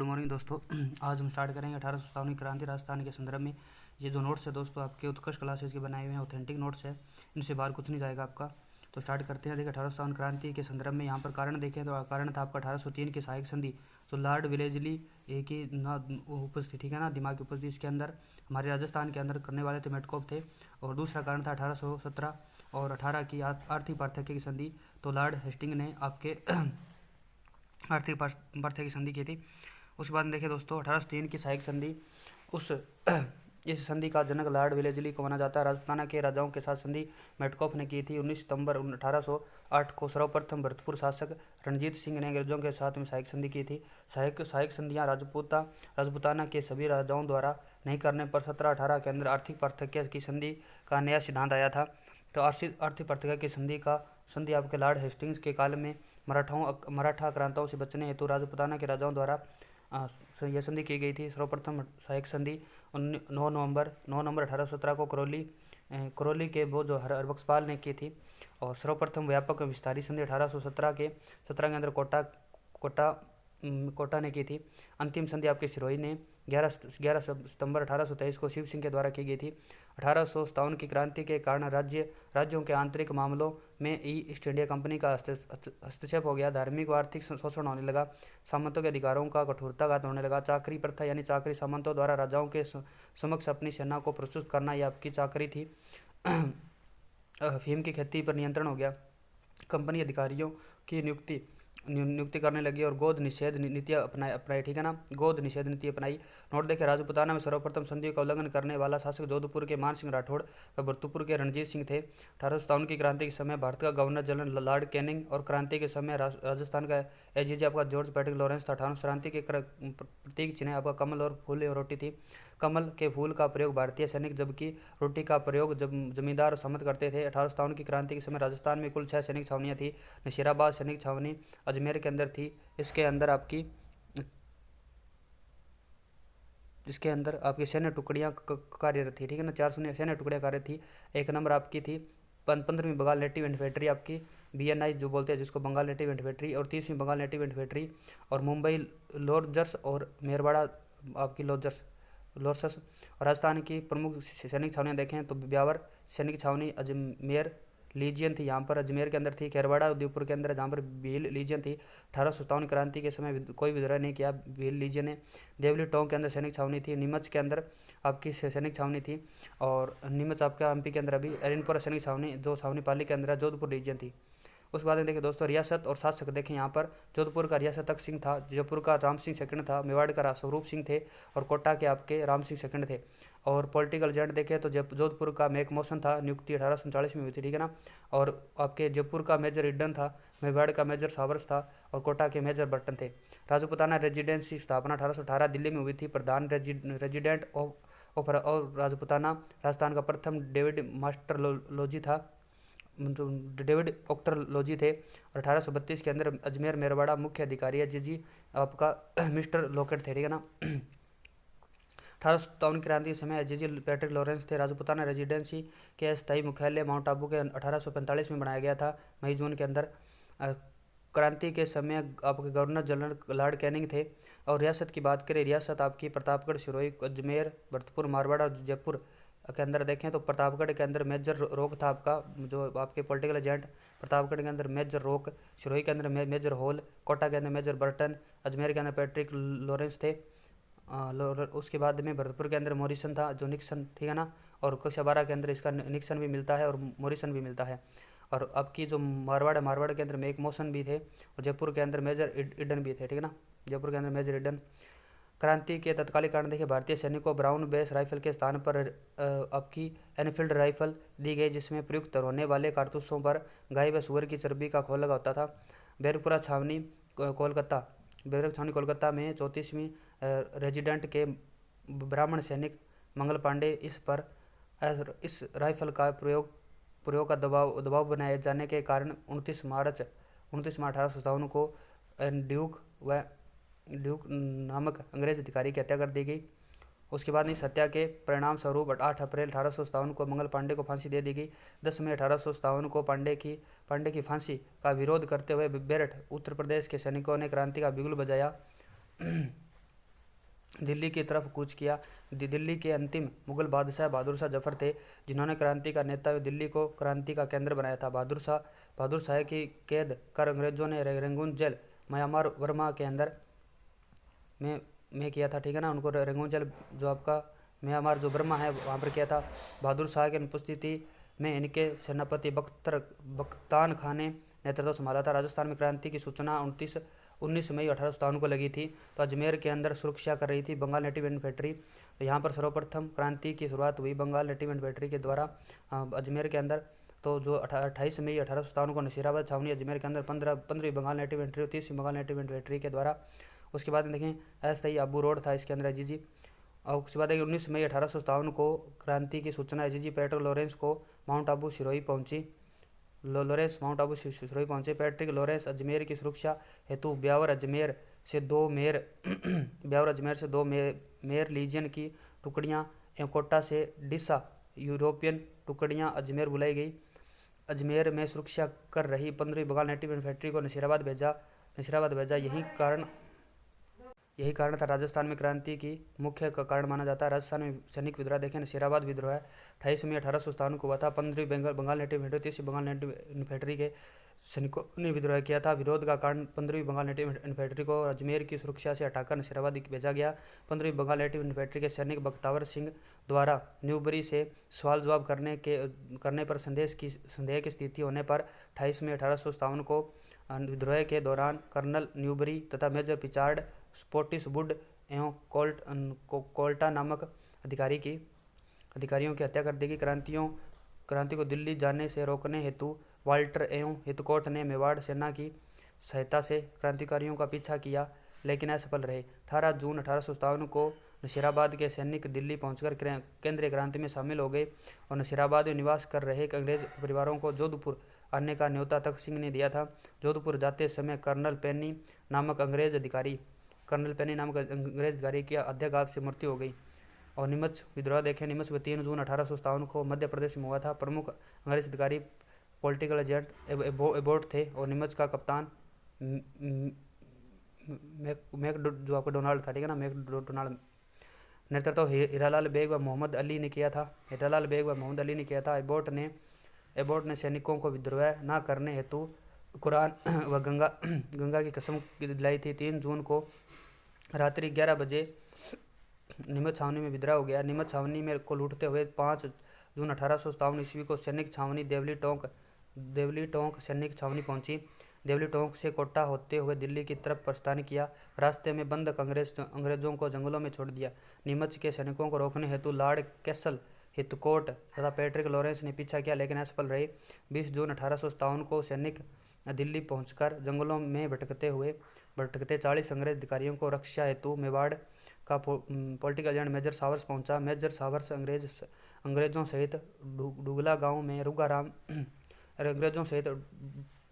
Good morning दोस्तों। आज हम स्टार्ट करेंगे 1857 की क्रांति राजस्थान के संदर्भ में। ये जो नोट्स है दोस्तों आपके उत्कर्ष क्लासेस के बनाए हुए हैं, ऑथेंटिक नोट्स है, इनसे बाहर कुछ नहीं जाएगा आपका। तो स्टार्ट करते हैं। देखिए 1857 क्रांति के संदर्भ में यहाँ पर कारण देखें तो कारण था आपका 1803 की सहायक संधि, जो लॉर्ड विलेजली की ना उपस्थिति, ठीक है ना, दिमाग की उपस्थिति इसके अंदर हमारे राजस्थान के अंदर करने वाले थे मेटकॉप थे। और दूसरा कारण था 1817 और 18 की आर्थिक पार्थक्य की संधि। तो लॉर्ड हेस्टिंग ने आपके आर्थिक पार्थक्य की संधि की थी। उसके बाद देखिए दोस्तों 1803 की सहायक संधि, उस इस संधि का जनक लॉर्ड विलेजली को माना जाता है। राजपूताना के राजाओं के साथ संधि मेटकॉफ ने की थी। 19 सितंबर 1808 को सर्वप्रथम भरतपुर शासक रणजीत सिंह ने अंग्रेजों के साथ में सहायक संधि की थी। सहायक संधियां राजपूताना के सभी राजाओं द्वारा नहीं करने पर 1718 के अंदर आर्थिक पार्थक्य की संधि का नया सिद्धांत आया था। तो आर्थिक पार्थक्य की संधि आपके लॉर्ड हेस्टिंग्स के काल में मराठा आक्रांताओं से बचने हेतु राजपूताना के राजाओं द्वारा यह संधि की गई थी। सर्वप्रथम सहायक संधि 9 नवंबर 1817 को करौली के वो जो हरबख्शपाल ने की थी। और सर्वप्रथम व्यापक विस्तारी संधि 1817 के अंदर कोटा ने की थी। अंतिम संधि आपके सिरोही ने 11 सितंबर 1823 को शिव सिंह के द्वारा की गई थी। 1857 की क्रांति के कारण राज्यों के आंतरिक मामलों में ईस्ट इंडिया कंपनी का हस्तक्षेप हो गया। धार्मिक व आर्थिक शोषण होने लगा। सामंतों के अधिकारों का कठोरताघात होने लगा। चाकरी प्रथा यानी चाकरी सामंतों द्वारा राजाओं के समक्ष अपनी सेना को प्रस्तुत करना, यह आपकी चाकरी थी। अफीम की खेती पर नियंत्रण हो गया। कंपनी अधिकारियों की नियुक्ति करने लगी और गोद निषेध नीतियाँ अपनाई, ठीक है ना, गोद निषेध नीति अपनाई। नोट देखे राजपूताना में सर्वप्रथम संधि का उल्लंघन करने वाला शासक जोधपुर के मान सिंह राठौड़ व भरतपुर के रणजीत सिंह थे। 1857 की क्रांति के समय भारत का गवर्नर जनरल लॉर्ड कैनिंग और क्रांति के समय राजस्थान का एजीजे आपका जॉर्ज पैट्रिक लॉरेंस था। 1800 क्रांति के प्रतीक चिन्ह आपका कमल और फूल और रोटी थी। कमल के फूल का प्रयोग भारतीय सैनिक, जबकि रोटी का प्रयोग जमींदार और सामंत करते थे। 1857 की क्रांति के समय राजस्थान में कुल 6 सैनिक छावनियाँ थी। नशीराबाद सैनिक छावनी अजमेर के अंदर थी। इसके अंदर आपकी सैन्य टुकड़ियाँ कार्यरत थी, ठीक है ना, 4 सैन्य टुकड़ियाँ कार्यरत थी। एक नंबर आपकी थी 15वीं बंगाल नेटिव इन्फेंट्री आपकी BNI जो बोलते हैं जिसको, बंगाल नेटिव इन्फेंट्री, और 30वीं बंगाल नेटिव इन्फेंट्री, और मुंबई लोरजर्स और मेरवाड़ा आपकी लोरसस। और राजस्थान की प्रमुख सैनिक छावनियाँ देखें तो ब्यावर सैनिक छावनी अजमेर लीजियन थी, यहाँ पर अजमेर के अंदर थी। खेरवाड़ा उदयपुर के अंदर, जहाँ पर भील लीजियन थी। 1857 क्रांति के समय कोई विद्रोह नहीं किया भील लीजियन ने। देवली टोंक के अंदर सैनिक छावनी थी। नीमच के अंदर आपकी सैनिक छावनी थी। और नीमच आपका MP के अंदर अभी एरनपुरा सैनिक छावनी, जो छावनी पाली के अंदर जोधपुर रीजन थी। उस बाद में देखिए दोस्तों रियासत और शासक देखें, यहाँ पर जोधपुर का रियासत तक सिंह था, जयपुर का राम सिंह सेकंड था, मेवाड़ का स्वरूप सिंह थे, और कोटा के आपके राम सिंह सेकंड थे। और पॉलिटिकल एजेंट देखें तो जोधपुर का मेक मोशन था, नियुक्ति 1839 में हुई थी, ठीक है ना। और आपके जयपुर का मेजर इडन था, मेवाड़ का मेजर सावर्स था, और कोटा के मेजर बर्टन थे। राजपूताना रेजिडेंसी स्थापना 1818 दिल्ली में हुई थी। प्रधान रेजिडेंट और राजपूताना राजस्थान का प्रथम डेविड मास्टर लॉजी था, जो डेविड ऑक्टरलॉजी थे। और 1832 के अंदर अजमेर मेरवाड़ा मुख्य अधिकारी है जी आपका मिस्टर लॉकेट थे, ठीक है ना। 1857 क्रांति के समय जी पैट्रिक लॉरेंस थे। राजपूताना रेजिडेंसी के अस्थायी मुख्यालय माउंट आबू के 1845 में बनाया गया था, मई जून के अंदर। क्रांति के समय आपके गवर्नर जनरल लॉर्ड कैनिंग थे। और रियासत की बात करें, रियासत आपकी प्रतापगढ़, सिरोही, अजमेर, भरतपुर, मारवाड़ और जयपुर के अंदर देखें तो प्रतापगढ़ के अंदर मेजर रोक था आपका, जो आपके पॉलिटिकल एजेंट, प्रतापगढ़ के अंदर मेजर रोक, सिरोही के अंदर मेजर हॉल, कोटा के अंदर मेजर बर्टन, अजमेर के अंदर पैट्रिक लॉरेंस थे। उसके बाद में भरतपुर के अंदर मॉरिसन था, जो निक्सन, ठीक है ना। और कक्षा 12 के अंदर इसका निक्सन भी मिलता है और मॉरिसन भी मिलता है। और आपकी जो मारवाड़ के अंदर मेक मोशन भी थे, और जयपुर के अंदर मेजर इडन भी थे, ठीक है ना, जयपुर के अंदर मेजर इडन। क्रांति के तत्कालीन कारण देखिए भारतीय सैनिकों ब्राउन बेस राइफल के स्थान पर आपकी एनफील्ड राइफल दी गई, जिसमें प्रयुक्त होने वाले कारतूसों पर गाय व सुअर की चर्बी का खोल लगा होता था। बैरकपुरा छावनी कोलकाता में 34वीं रेजिडेंट के ब्राह्मण सैनिक मंगल पांडे इस राइफल का प्रयोग का दबाव बनाए जाने के कारण 29 मार्च 1857 को ड्यूक नामक अंग्रेज अधिकारी की हत्या कर दी गई। उसके बाद इस हत्या के परिणाम स्वरूप 8 अप्रैल 1857 को मंगल पांडे को फांसी दे दी गई। 10 मई 1857 को पांडे की फांसी का विरोध करते हुए बेरठ उत्तर प्रदेश के सैनिकों ने क्रांति का बिगुल बजाया। दिल्ली की तरफ कूच किया। दिल्ली के अंतिम मुगल बादशाह बहादुर शाह जफर थे, जिन्होंने क्रांति का नेता दिल्ली को क्रांति का केंद्र बनाया था। बहादुर शाह की कैद कर अंग्रेजों ने रंगून जेल म्यांमार वर्मा के अंदर में किया था, ठीक है ना। उनको रंगून जेल जो आपका म्यांमार जो बर्मा है वहाँ पर किया था। बहादुर शाह की अनुपस्थिति में इनके सेनापति बख्तान खान ने नेतृत्व संभाला था। राजस्थान में क्रांति की सूचना 19 मई 1857 को लगी थी। तो अजमेर के अंदर सुरक्षा कर रही थी बंगाल नेटिव इन्फेंट्री। तो यहाँ पर सर्वप्रथम क्रांति की शुरुआत हुई बंगाल नेटिव इन्फेंट्री के द्वारा अजमेर के अंदर। तो जो 28 मई 1857 को नसीराबाद छावनी अजमेर के अंदर 15वीं बंगाल नेटिव इन्फेंट्री, 30वीं बंगाल नेटिव इन्फेंट्री के द्वारा। उसके बाद देखें अस्थायी आबू रोड था इसके अंदर एजीजी। और उसके बाद 19 मई 1857 को क्रांति की सूचना एजीजी पैट्रिक लॉरेंस को माउंट आबू सिरोही पहुंची। माउंट आबू सिरोही पहुंचे। पैट्रिक लॉरेंस अजमेर की सुरक्षा हेतु ब्यावर अजमेर से दो मेयर लीजियन की टुकड़ियां एवं कोटा से डिसा यूरोपियन टुकड़ियां अजमेर बुलाई गई। अजमेर में सुरक्षा कर रही 15वीं बंगाल नेटिव इन्फेंट्री को नसीराबाद भेजा। यही कारण था राजस्थान में क्रांति की मुख्य कारण माना जाता है। राजस्थान में सैनिक विद्रोह देखें, नसीराबाद विद्रोह 28 मई 1857 को हुआ था। 15वीं बंगाल नेटिव इन्फेंट्री, 30वीं बंगाल नेटिव इन्फेंट्री के सैनिकों ने विद्रोह किया था। विरोध का कारण 15वीं बंगाल नेटिव इन्फेंट्री को अजमेर की सुरक्षा से हटाकर नसीराबाद भेजा गया। 15वीं बंगाल नेटिव इन्फेंट्री के सैनिक बख्तावर सिंह द्वारा न्यूबरी से सवाल जवाब करने पर संदेह की स्थिति होने पर 28 मई 1857 को विद्रोह के दौरान कर्नल न्यूबरी तथा मेजर पिचार्ड, स्पोटिसवुड एवं कोल्टा नामक अधिकारियों की हत्या कर दी गई। क्रांति को दिल्ली जाने से रोकने हेतु वाल्टर एवं हितकोट ने मेवाड़ सेना की सहायता से क्रांतिकारियों का पीछा किया, लेकिन असफल रहे। 18 जून 1857 को नसीराबाद के सैनिक दिल्ली पहुंचकर केंद्रीय क्रांति में शामिल हो गए और नसीराबाद में निवास कर रहे अंग्रेज परिवारों को जोधपुर आने का न्योता तख्त सिंह ने दिया था। जोधपुर जाते समय कर्नल पेनी नामक अंग्रेज अधिकारी की हत्याघात से मृत्यु हो गई। और नीमच विद्रोह देखें, नीमच में 3 जून 1857 को मध्य प्रदेश में हुआ था। प्रमुख अंग्रेज अधिकारी पॉलिटिकल एजेंट एबोट थे और नीमच का कप्तान मैकडोनाल्ड था, ठीक है ना, मैकडोनाल्ड। नेतृत्व हीरालाल बेग व मोहम्मद अली ने किया था। एबोट ने सैनिकों को विद्रोह न करने हेतु कुरान व गंगा की कसम दिलाई थी। 3 जून को रात्रि 11 बजे नीमच छावनी में विद्रोह हो गया। नीमच छावनी में को लूटते हुए 5 जून 1857 ईस्वी को सैनिक छावनी देवली टोंक सैनिक छावनी पहुंची। देवली टोंक से कोटा होते हुए दिल्ली की तरफ प्रस्थान किया। रास्ते में बंद अंग्रेजों को जंगलों में छोड़ दिया। नीमच के सैनिकों को रोकने हेतु लॉर्ड कैसल, हितकोट तथा पैट्रिक लॉरेंस ने पीछा किया, लेकिन असफल रहे। 20 जून 1857 को सैनिक दिल्ली पहुंचकर जंगलों में भटकते 40 अंग्रेज अधिकारियों को रक्षा हेतु मेवाड़ का पॉलिटिकल एजेंट मेजर सावर्स पहुंचा। मेजर सावर्स अंग्रेजों सहित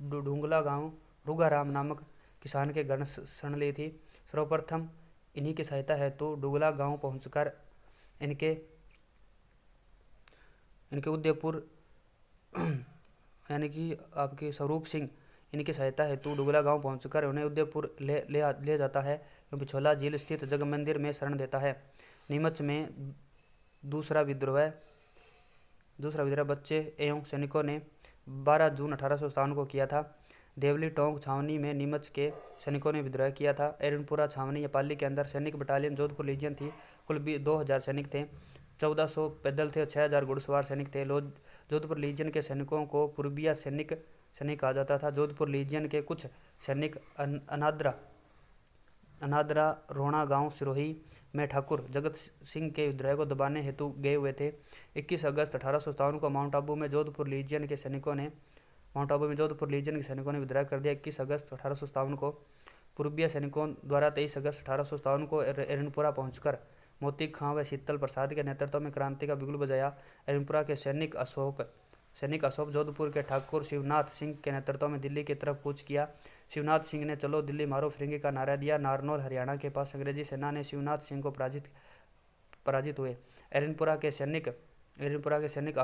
डुगला गांव रुगाराम नामक किसान के घर शरण ली थी। सर्वप्रथम इन्हीं की सहायता हेतु डुगला गांव पहुंचकर इनके उदयपुर यानी कि आपके स्वरूप सिंह इनकी सहायता हेतु डुगला गांव पहुंचकर उन्हें उदयपुर ले जाता है एवं पिछोला झील स्थित जग मंदिर में शरण देता है। नीमच में दूसरा विद्रोह बच्चे एवं सैनिकों ने 12 जून 1857 को किया था। देवली टोंक छावनी में नीमच के सैनिकों ने विद्रोह किया था। एरनपुरा छावनी या पाली के अंदर सैनिक बटालियन जोधपुर लीजियन थी। कुल 2000 सैनिक थे, 1400 पैदल थे और 6000 घुड़सवार सैनिक थे। जोधपुर लीजियन के सैनिकों को पूर्बिया सैनिक कहा जाता था। जोधपुर लीजियन के कुछ सैनिक अनादरा रोहना गांव सिरोही में ठाकुर जगत सिंह के विद्रोह को दबाने हेतु गए हुए थे। 21 अगस्त 1857 को माउंट आबू में जोधपुर लीजियन के सैनिकों ने विद्रोह कर दिया। 21 अगस्त 1857 को पूर्बिया सैनिकों द्वारा 23 अगस्त 1857 को एरनपुरा पहुंचकर मोती खां व शीतल प्रसाद के नेतृत्व में क्रांति का बिगुल बजाया। एरनपुरा के सैनिक अशोक जोधपुर के ठाकुर शिवनाथ सिंह के नेतृत्व में दिल्ली की तरफ कूच किया। शिवनाथ सिंह ने चलो दिल्ली मारो फिरंगी का नारा दिया। नारनौल हरियाणा के पास अंग्रेजी सेना ने शिवनाथ सिंह को पराजित हुए। एरनपुरा के सैनिक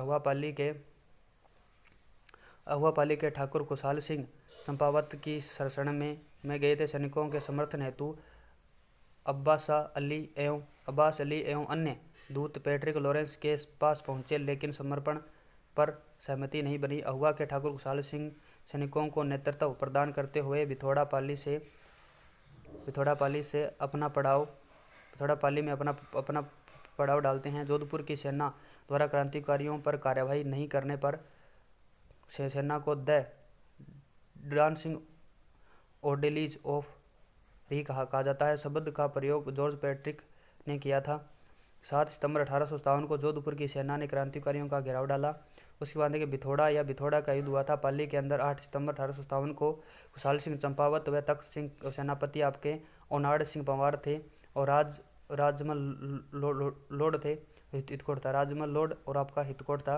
अहुआपाली के ठाकुर खुशहाल सिंह चंपावत की शरण में गए थे। सैनिकों के समर्थन हेतु अब्बास अली एवं अन्य दूत पैट्रिक लॉरेंस के पास पहुंचे, लेकिन समर्पण पर सहमति नहीं बनी। अहुआ के ठाकुर खुशहाल सिंह सैनिकों को नेतृत्व प्रदान करते हुए भिथोड़ा पाली में अपना पड़ाव डालते हैं। जोधपुर की सेना द्वारा क्रांतिकारियों पर कार्यवाही नहीं करने पर सेना को द डांसिंग ओर्डेलीज ऑफ भी कहा जाता है शब्द का प्रयोग जॉर्ज पैट्रिक ने किया था। 7 सितंबर 1857 को जोधपुर की सेना ने क्रांतिकारियों का घेराव डाला। उसके बाद देखिए भिथोड़ा का युद्ध हुआ था पाली के अंदर 8 सितंबर 1857 को। खुशहाल सिंह चंपावत व तख्त सिंह सेनापति आपके ओनाड़ सिंह पंवार थे और राजमल लोड थे, हितकोट था। राजमल लोड और आपका हितकोट था।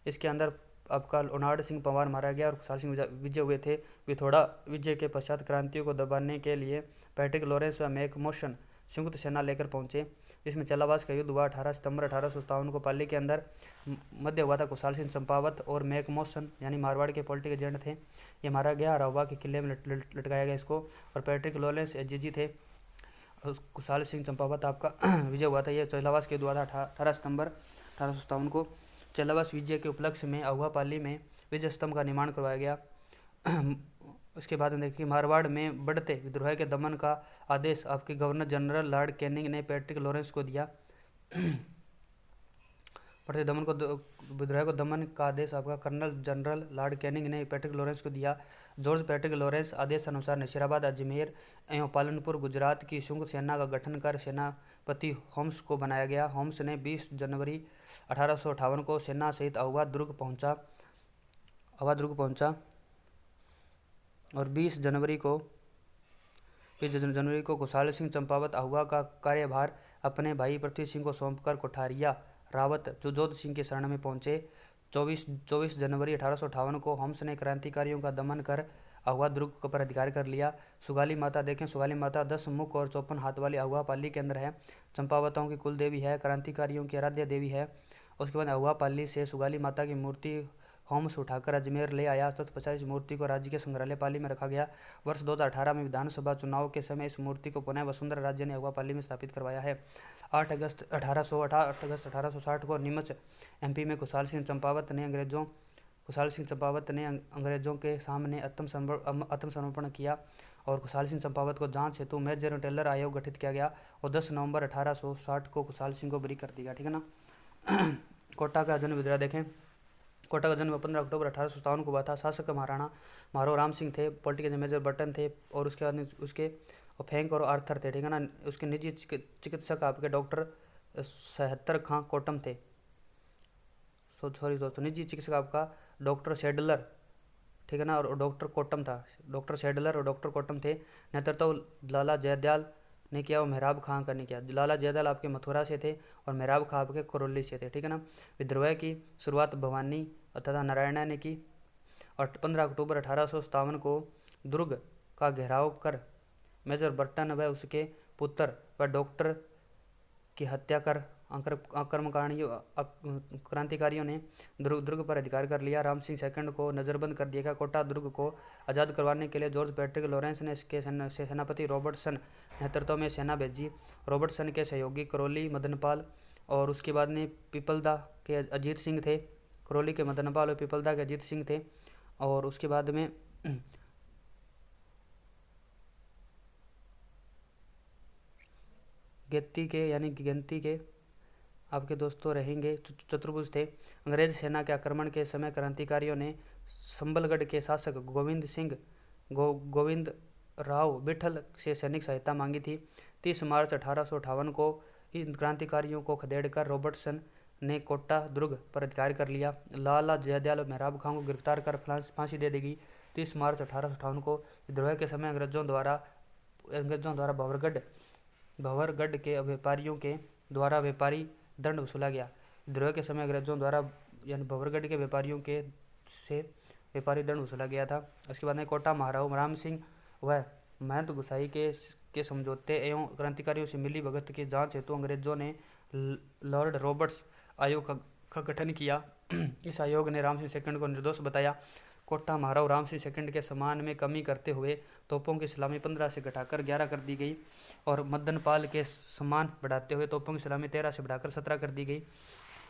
इसके अंदर आपका ओनाड़ सिंह पंवार मारा गया और खुशहाल सिंह विजय हुए थे। भिथोड़ा विजय के पश्चात क्रांतियों को दबाने के लिए पैट्रिक लॉरेंस व मैक मोशन संयुक्त सेना लेकर पहुंचे। इसमें चलावास का युद्ध हुआ 18 सितंबर 1857 को पाली के अंदर। मध्य हुआ था। खुशहाल सिंह चंपावत और मैक मोशन यानी मारवाड़ के पॉलिटिकल एजेंट थे, ये मारा गया। रावा के किले में लटकाया गया इसको। और पैट्रिक लॉरेंस एजीजी थे। खुशहाल सिंह चंपावत आपका विजय हुआ था। यह चलावास के युद्ध हुआ था 18 सितंबर 1857 को। चलावास विजय के उपलक्ष्य में अहुआ पाली में विजय स्तंभ का निर्माण करवाया गया। उसके बाद में देखिए मारवाड़ में बढ़ते विद्रोह के दमन का आदेश आपके गवर्नर जनरल लॉर्ड कैनिंग ने पैट्रिक लॉरेंस को दिया। विद्रोह को दमन का आदेश आपका कर्नल जनरल लॉर्ड कैनिंग ने पैट्रिक लॉरेंस को दिया। जॉर्ज पैट्रिक लॉरेंस आदेश अनुसार नशीराबाद, अजमेर एवं पालनपुर गुजरात की संयुक्त सेना का गठन कर सेनापति होम्स को बनाया गया। होम्स ने 20 जनवरी 1858 को सेना सहित अहुआ दुर्ग पहुंचा और 20 जनवरी को खुशहाल सिंह चंपावत अहुआ का कार्यभार अपने भाई पृथ्वी सिंह को सौंपकर कोठारिया रावत जो जोध सिंह के शरण में पहुंचे। 24 जनवरी 1858 को होम्स ने क्रांतिकारियों का दमन कर अहुआ दुर्ग पर अधिकार कर लिया। सुगाली माता देखें, सुगाली माता 10 मुख और 54 हाथ वाली अहुआ पाली के अंदर है। चंपावतों की कुल देवी है, क्रांतिकारियों की आराध्य देवी है। उसके बाद अहुआ पाली से सुगाली माता की मूर्ति होम्स उठाकर अजमेर ले आया। तत्पश्चात इस मूर्ति को राज्य के संग्रहालय पाली में रखा गया। वर्ष 2018 में विधानसभा चुनाव के समय इस मूर्ति को पुनः वसुंधरा राज्य ने अहुआ पाली में स्थापित करवाया है। 8 अगस्त 1860 को नीमच एमपी में खुशहाल सिंह चंपावत ने अंग्रेजों के सामने आत्मसमर्पण किया और खुशहाल सिंह चंपावत को जांच हेतु मेजर टेलर आयोग गठित किया गया और 10 नवंबर 1860 को खुशहाल सिंह को बरी कर दिया। ठीक है ना। कोटा का जन्म विद्रोह देखें। कोटा का जन्म 15 अक्टूबर 1857 को हुआ था। शासक महाराणा महारो राम सिंह थे, पॉलिटिकल मेजर बटन थे और उसके बाद उसके फैंक और आर्थर थे। ठीक है ना। उसके निजी चिकित्सक आपके डॉक्टर 76 खां कोटम थे। सॉरी दोस्तों, निजी चिकित्सक आपका डॉक्टर शेडलर, ठीक है ना, और डॉक्टर कोटम था। डॉक्टर शेडलर और डॉक्टर कोटम थे। नेतृत्व लाला जयदयाल ने किया और मेहराब खां का ने किया। लाला जयदयाल आपके मथुरा से थे और मेहराब खां आपके करौली से थे। ठीक है ना। विद्रोह की शुरुआत भवानी तथा नारायणा ने की और 15 अक्टूबर 1857 को दुर्ग का घेराव कर मेजर बर्टन व उसके पुत्र व डॉक्टर की हत्या कर क्रांतिकारियों ने दुर्ग पर अधिकार कर लिया। राम सिंह सेकंड को नज़रबंद कर दिया गया। कोटा दुर्ग को आज़ाद करवाने के लिए जॉर्ज पैट्रिक लॉरेंस ने इसके सेनापति रॉबर्टसन नेतृत्व में सेना भेजी। रॉबर्टसन के सहयोगी करौली मदनपाल और उसके बाद में पिपलदा के अजीत सिंह थे। करौली के मदनपाल और पिपलदा के अजीत सिंह थे। और उसके बाद में गेंती के आपके दोस्तों रहेंगे चतुर्भुज थे। अंग्रेज सेना के आक्रमण के समय क्रांतिकारियों ने संबलगढ़ के शासक गोविंद राव बिठल से सैनिक सहायता मांगी थी। 30 मार्च 1858 को इन क्रांतिकारियों को खदेड़कर रॉबर्टसन ने कोटा दुर्ग पर अधिकार कर लिया। लाला जयदयाल और मेहराब खां को गिरफ्तार कर फांसी दे दी गई। 30 मार्च 1858 को विद्रोह के समय अंग्रेजों द्वारा भंवरगढ़ के व्यापारियों के द्वारा व्यापारी दंड वसूला गया। विद्रोह के समय अंग्रेजों द्वारा यानी भंवरगढ़ के व्यापारियों के से व्यापारी दंड वसूला गया था। उसके बाद में कोटा महाराव राम सिंह व महंत गुसाई के समझौते एवं क्रांतिकारियों से मिली भगत की जांच हेतु अंग्रेजों ने लॉर्ड रॉबर्ट्स आयोग का गठन किया। इस आयोग ने राम सिंह सेकंड को निर्दोष बताया। कोटा महाराव राम सिंह सेकंड के सम्मान में कमी करते हुए तोपों की सलामी 15 से घटाकर 11 कर दी गई और मदनपाल के सम्मान बढ़ाते हुए तोपों की सलामी 13 से बढ़ाकर 17 कर दी गई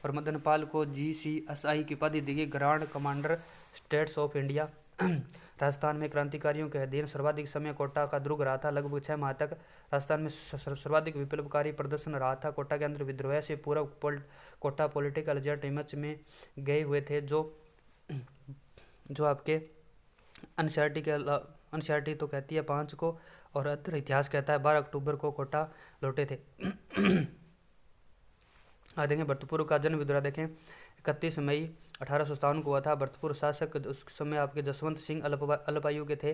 और मदनपाल को GCSI की उपाधि दी गई, grand commander states of India. Rajasthan में क्रांतिकारियों के अधीन सर्वाधिक समय कोटा का दुर्ग रहा था। लगभग 6 माह तक राजस्थान में सर्वाधिक विप्लवकारी प्रदर्शन रहा था। कोटा के अंदर विद्रोह से पूर्व कोटा पॉलिटिकल एजेंट इमच में गए हुए थे, जो आपके एनसीईआरटी तो कहती है 5 को और अदर इतिहास कहता है 12 अक्टूबर को कोटा लौटे थे। आ देखें भरतपुर का जन्म विद्रोह देखें 31 मई 1857 को हुआ था। भरतपुर शासक उस समय आपके जसवंत सिंह अल्पायु के थे।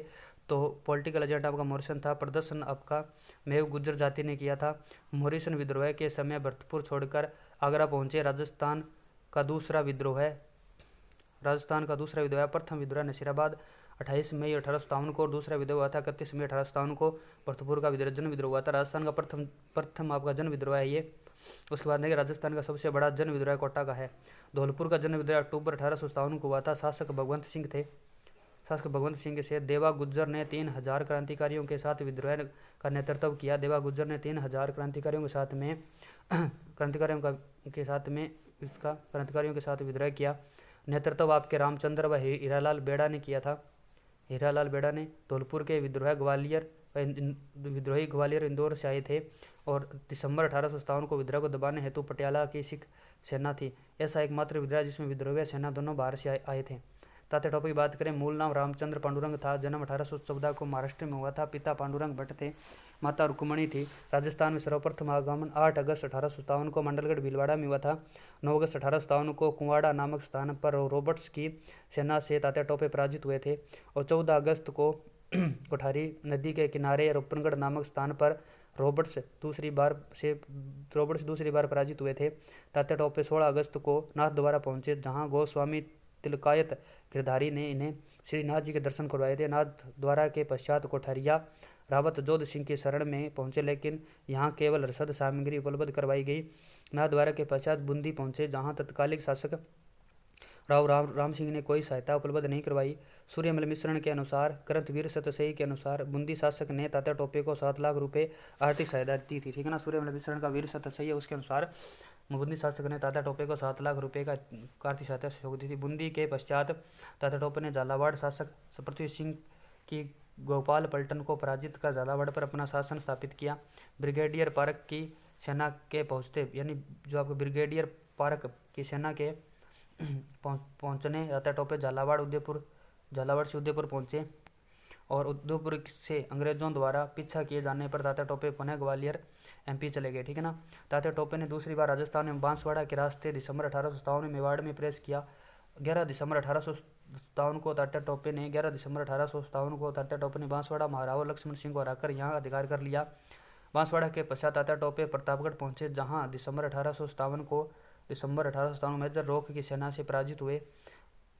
तो पॉलिटिकल एजेंट आपका मॉरिसन था। प्रदर्शन आपका मेव गुर्जर जाति ने किया था। मॉरिसन विद्रोह के समय भरतपुर छोड़कर आगरा पहुंचे। राजस्थान का दूसरा विद्रोह प्रथम विद्रोह नसीराबाद 28 मई 1857 को और दूसरा विद्रोह हुआ था 31 मई 1857 को। भरतपुर का जन विद्रोह हुआ था। राजस्थान का प्रथम आपका जन विद्रोह है ये। उसके बाद देखिए राजस्थान का सबसे बड़ा जन विद्रोह कोटा का है। धौलपुर का जन विद्रोह अक्टूबर 1857 को हुआ था। शासक भगवंत सिंह से देवा गुज्जर ने 3000 क्रांतिकारियों के साथ विद्रोह का नेतृत्व किया। देवा गुज्जर ने 3000 क्रांतिकारियों के साथ विद्रोह किया। नेतृत्व आपके रामचंद्र व हीरालाल बेड़ा ने किया था। धौलपुर के विद्रोही ग्वालियर इंदौर से आए थे और दिसंबर 1857 को विद्रोह को दबाने हेतु पटियाला की सिख सेना थी। ऐसा एकमात्र विद्रोह जिसमें विद्रोही सेना दोनों बाहर से आए थे। तात्या टोपे की बात करें, मूल नाम रामचंद्र पांडुरंग था। जन्म 1814 को महाराष्ट्र में हुआ था। पिता पांडुरंग भट्ट थे, माता रुक्मणी थी। राजस्थान में सर्वप्रथम आगमन 8 अगस्त 1857 को मंडलगढ़ भीलवाड़ा में हुआ था। 9 अगस्त 1857 को कुंवाड़ा नामक स्थान पर रॉबर्ट्स की सेना से तात्या टोपे पराजित हुए थे और 14 अगस्त को कोठारी नदी के किनारे रोपनगढ़ नामक स्थान पर रॉबर्ट्स दूसरी बार पराजित हुए थे। तात्या टोपे 16 अगस्त को नाथद्वारा पहुंचे, जहां गोस्वामी तिलकायत गिरधारी ने इन्हें श्रीनाथ जी के दर्शन करवाए थे। नाथद्वारा के पश्चात कोठारिया रावत जोध सिंह की शरण में पहुंचे, लेकिन यहाँ केवल रसद सामग्री उपलब्ध करवाई गई। नाथद्वारा के पश्चात बूंदी पहुंचे, जहाँ तत्कालिक शासक राम सिंह ने कोई सहायता उपलब्ध नहीं करवाई। सूर्यमल मिश्रण के अनुसार, करंतवीर सतसई के अनुसार बूंदी शासक ने तात्या टोपे को 7 लाख रुपए आर्थिक सहायता दी थी। ठीक है ना, सूर्यमल मिश्रण का वीर सतसई है, उसके अनुसार बूंदी शासक ने तात्या टोपे को 7 लाख रुपए का आर्थिक सहायता सहयोग दी थी। बूंदी के पश्चात तात्या टोपे ने झालावाड़ शासक पृथ्वी सिंह की गोपाल पलटन को पराजित कर झालावाड़ पर अपना शासन स्थापित किया। ब्रिगेडियर पार्क की सेना के पहुंचते, यानी जो आपको ब्रिगेडियर पार्क की सेना के पहुंचने तात्या टोपे झालावाड़ से उदयपुर पहुंचे और उदयपुर से अंग्रेजों द्वारा पीछा किए जाने पर तात्या टोपे पुनः ग्वालियर MP चले गए। ठीक है ना। तात्या टोपे ने दूसरी बार राजस्थान में बांसवाड़ा के रास्ते दिसंबर 1857 में मेवाड़ में प्रवेश किया। 11 दिसंबर 1857 को तात्या टोपे ने बांसवाड़ा महाराव लक्ष्मण सिंह को हराकर यहाँ अधिकार कर लिया। बांसवाड़ा के पश्चात तात्या टोपे प्रतापगढ़ पहुंचे, जहाँ दिसंबर 1857 मेजर रॉक की सेना से पराजित हुए।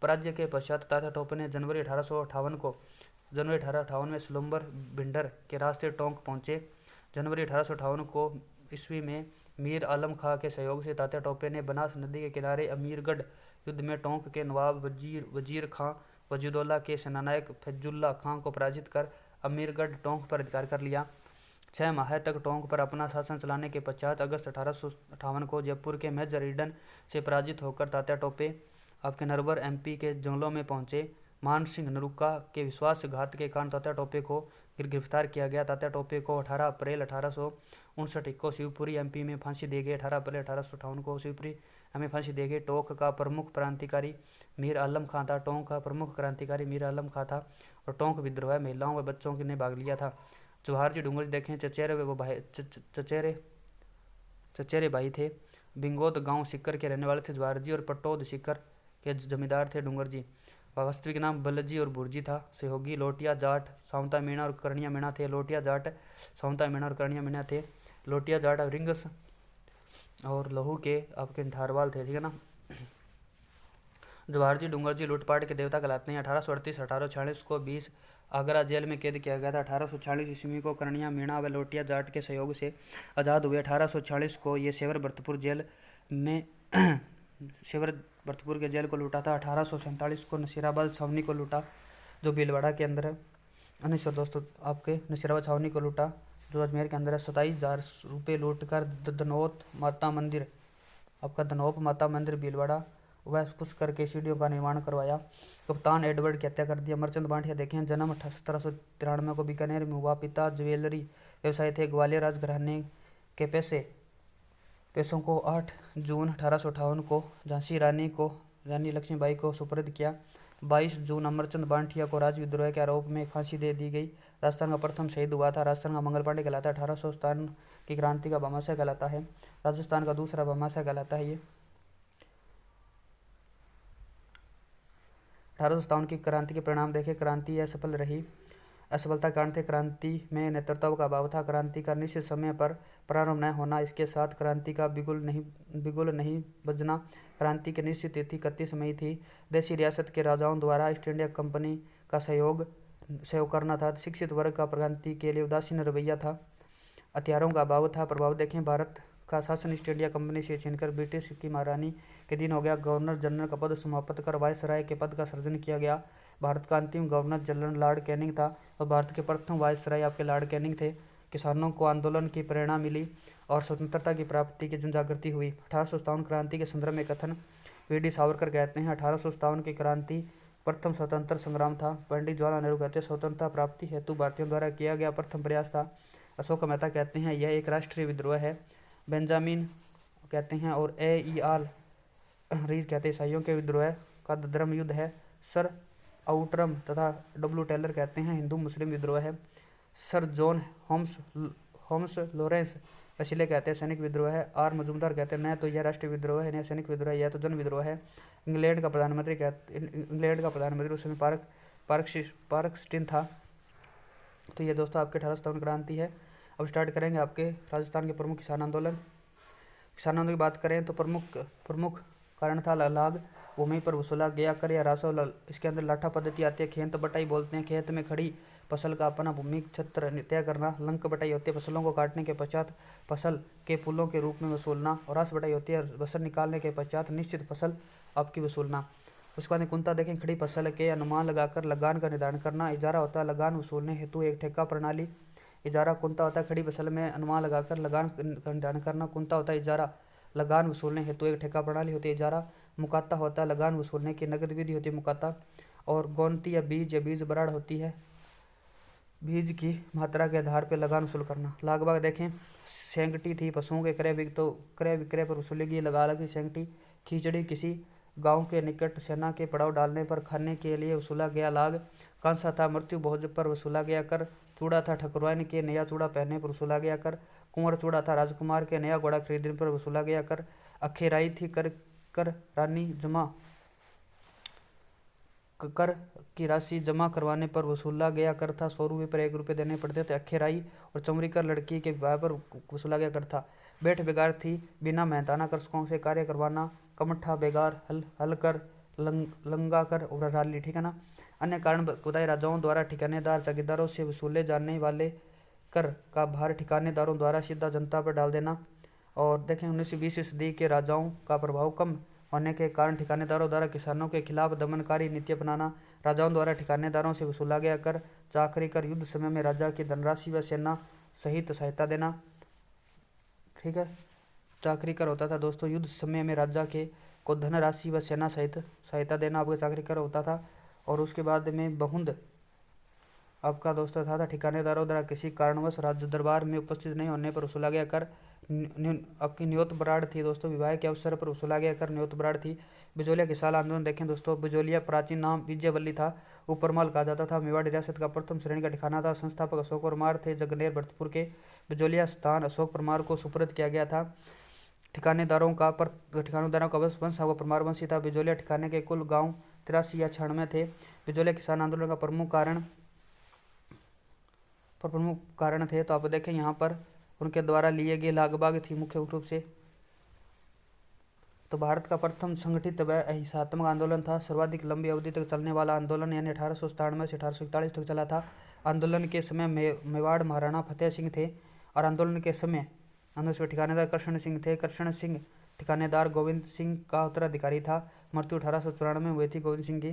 पराजय के पश्चात तात्या टोपे ने जनवरी 1858 में सुलंबर भिंडर के रास्ते टोंक पहुंचे। जनवरी 1858 को ईस्वी में मीर आलम खां के सहयोग से तात्या टोपे ने बनास नदी के किनारे अमीरगढ़ युद्ध में टोंक के नवाब वजीर खां वजीदुल्ला के सेनानायक फैजुल्ला खां को पराजित कर अमीरगढ़ टोंक पर अधिकार कर लिया। 6 माह तक टोंक पर अपना शासन चलाने के पश्चात अगस्त 1858 को जयपुर के मेजर ईडन से पराजित होकर तात्या टोपे आपके नरवर MP के जंगलों में पहुंचे। मान सिंह नरुका के विश्वासघात के कारण तात्या टोपे को गिरफ्तार किया गया। तात्या टोपे को 18 अप्रैल 1859 को शिवपुरी MP में फांसी दी गई। 18 अप्रैल 1858 को शिवपुरी में फांसी दी गई। टोंक का प्रमुख क्रांतिकारी मीर आलम खां था। और टोंक विद्रोह महिलाओं व बच्चों ने भाग लिया था। जवाहर जी डूंगरजी देखें चचेरे भाई थे। बिंगोद गांव सिक्कर के रहने वाले थे जवाहर जी और पटौद सिक्कर के जमींदार थे डूंगर जी। वास्तविक नाम बलजी और बुरजी था। सहयोगी लोटिया जाट सावंता मीणा और करणिया मीणा थे। लोटिया जाट रिंगस और लहू के आपके ढारवाल थे। ठीक है ना। जवाहर जी डूंगर जी लूटपाट के देवता कहलाते हैं। 1838-1846 को 20 आगरा जेल में कैद किया गया था। 1846 ईस्वी को करणिया मीणा व लोटिया जाट के सहयोग से आज़ाद हुए। 1846 को ये सेवर भरतपुर जेल में शिवर भरतपुर के जेल को लूटा था। 1847 को नसीराबाद छावनी को लूटा जो भीलवाड़ा के अंदर है। 1900 दोस्तों आपके नसीराबाद छावनी को लूटा जो अजमेर के अंदर है। 27,000 रुपये लूट कर धनौत माता मंदिर, आपका धनौप माता मंदिर भीलवाड़ा वह पुष्कर के सीढ़ियों का निर्माण करवाया। कप्तान एडवर्ड की हत्या कर दिया। मर्चेंट बांटिया देखें, जन्म 1793 को बीकानेर में हुआ। पिता ज्वेलरी व्यवसायी थे। ग्वालियर राजघराने के पैसों को 8 जून 1858 को झांसी रानी लक्ष्मीबाई को सुपुर्द किया। 22 जून अमरचंद बांटिया को राजविद्रोह के आरोप में फांसी दे दी गई। राजस्थान का प्रथम शहीद हुआ था। राजस्थान का मंगल पांडे कहलाता है। 1857 की क्रांति का भामाशाह कहलाता है। राजस्थान का दूसरा भामाशाह कहलाता है ये। 1857 की क्रांति के परिणाम देखें। क्रांति असफल रही। असफलता कारण थे क्रांति में नेतृत्व का अभाव था। क्रांति का निश्चित समय पर प्रारंभ न होना, इसके साथ क्रांति का बिगुल नहीं बजना। क्रांति की निश्चित तिथि 31 मई थी। देशी रियासत के राजाओं द्वारा ईस्ट इंडिया कंपनी का सहयोग करना था। शिक्षित वर्ग का क्रांति के लिए उदासीन रवैया था। हथियारों का अभाव था। प्रभाव देखें, भारत का शासन ईस्ट इंडिया कंपनी से छीनकर ब्रिटिश की महारानी के दिन हो गया। गवर्नर जनरल का पद समाप्त कर वायसराय के पद का सृजन किया गया। भारत का अंतिम गवर्नर जनरल लॉर्ड कैनिंग था और भारत के प्रथम वायसराय आपके लॉर्ड कैनिंग थे। किसानों को आंदोलन की प्रेरणा मिली और स्वतंत्रता की प्राप्ति की जनजागृति हुई। 1857 क्रांति के संदर्भ में कथन वी.डी. सावरकर कहते हैं, 1857 की क्रांति प्रथम स्वतंत्र संग्राम था। पंडित जवाहरलाल नेहरू कहते हैं, स्वतंत्रता प्राप्ति हेतु भारतीयों द्वारा किया गया प्रथम प्रयास था। अशोक मेहता कहते हैं, यह एक राष्ट्रीय विद्रोह है। बेंजामिन कहते हैं और ए.ई.आर. रीज कहते हैं, ईसाइयों के विद्रोह का धर्म युद्ध है। सर आउटरम तथा डब्ल्यू टेलर कहते हैं, हिंदू मुस्लिम विद्रोह है। सर जॉन होम्स लॉरेंस वसीले कहते हैं, सैनिक विद्रोह है। आर मजूमदार कहते हैं, न तो यह राष्ट्रीय विद्रोह है न सैनिक विद्रोह है, यह तो जन विद्रोह है। इंग्लैंड का प्रधानमंत्री उस समय पार्कस्टीन था। तो ये दोस्तों आपके 1857 क्रांति है। अब स्टार्ट करेंगे आपके राजस्थान के प्रमुख किसान आंदोलन। किसान आंदोलन की बात करें तो प्रमुख कारण था लाग भूमि पर वसूला गया कर या रासव। इसके अंदर लाठा पद्धति आती है। खेत बटाई बोलते हैं, खेत में खड़ी फसल का अपना भूमि क्षेत्र तय करना। लंक बटाई होती है, फसलों को काटने के पश्चात फसल के पुलों के रूप में वसूलना। और रास बटाई होती है, फसल निकालने के पश्चात निश्चित फसल आपकी वसूलना। उसके बाद कुंता देखें, खड़ी फसल के अनुमान लगाकर लगान का निर्धारण करना। इजारा होता है लगान वसूलने हेतु एक ठेका प्रणाली। इजारा कुंता होता है, खड़ी फसल में अनुमान लगाकर लगान का निर्धारण करना। कुंता होता है इजारा लगान वसूलने हेतु एक ठेका प्रणाली होती है इजारा। मुकाता होता है लगान वसूलने की नगद विधि होती है मुकाता। और गौनती या बीज बराड़ होती है, बीज की मात्रा के आधार पर लगान वसूल करना। लागबाग देखें, सेंगटी थी पशुओं के क्रय विक्रय पर वसूली गई लगा लगी सेंगटी। खिचड़ी किसी गांव के निकट सेना के पड़ाव डालने पर खाने के लिए वसूला गया लाग। कांसा था मृत्यु भोज पर वसूला गया कर। चूड़ा था ठकुराइन के नया चूड़ा पहनने पर वसूला गया कर। कुंवर चूड़ा था राजकुमार के नया घोड़ा खरीदने पर वसूला गया कर। अखेराई थी कर रानी जमा कर की राशि जमा करवाने पर वसूला गया कर था। 100 रुपये पर 1 रुपये देने पड़ते थे। अखेराई और चमड़ी कर लड़की के विवाह पर वसूला गया कर था। बैठ बेगार थी बिना मेहनताना कृषकों से कार्य करवाना। कमठा बेगार हल कर लंगा कर और राली, ठीक है ना। अन्य कारण बताए, राजाओं द्वारा ठिकानेदार जागीरदारों से वसूले जाने वाले कर का भार ठिकानेदारों द्वारा सीधा जनता पर डाल देना। और देखें 19वीं सदी के राजाओं का प्रभाव कम होने के कारण ठिकानेदारों द्वारा किसानों के खिलाफ दमनकारी नीति अपनाना। राजाओं द्वारा ठिकानेदारों से वसूला गया कर चाकरी कर युद्ध समय में राजा की धनराशि व सेना सहित सहायता देना, ठीक है। चाकरी कर होता था दोस्तों युद्ध समय में राजा के को धनराशि व सेना सहित सहायता देना, आपका चाकरी कर होता था। और उसके बाद में बहुंद आपका दोस्तों था ठिकानेदारों द्वारा किसी कारणवश राज्य दरबार में उपस्थित नहीं होने पर वसूला गया कर। आपकी न्योत बराड़ थी दोस्तों, विवाह के अवसर पर वसूला गया कर न्योत बराड़ थी। बिजोलिया किसान आंदोलन देखें दोस्तों, बिजोलिया प्राचीन नाम विजयवल्ली था, ऊपरमाल कहा जाता था। मेवाड़ रियासत का प्रथम श्रेणी का ठिकाना था। संस्थापक अशोक परमार थे, जगनेर भरतपुर के। बिजोलिया स्थान अशोक परमार को सुपुर्द किया गया था। ठिकानेदारों का वंश आपका परमार वंशी था। बिजोलिया ठिकाने के कुल गाँव 83 या 96 थे। बिजोलिया किसान आंदोलन का प्रमुख कारण थे तो आप देखें यहाँ पर उनके द्वारा लिए गए लागबाग थी मुख्य रूप से। तो भारत का प्रथम संगठित व अहिंसात्मक आंदोलन था। सर्वाधिक लंबी अवधि तक चलने वाला आंदोलन यानी 1897 से 1841 तक चला था। आंदोलन के समय मेवाड़ महाराणा फतेह सिंह थे और आंदोलन के समय अंदर ठिकानेदार कृष्ण सिंह थे। कृष्ण सिंह ठिकानेदार गोविंद सिंह का उत्तराधिकारी था। मृत्यु 1894 में हुई थी गोविंद सिंह की।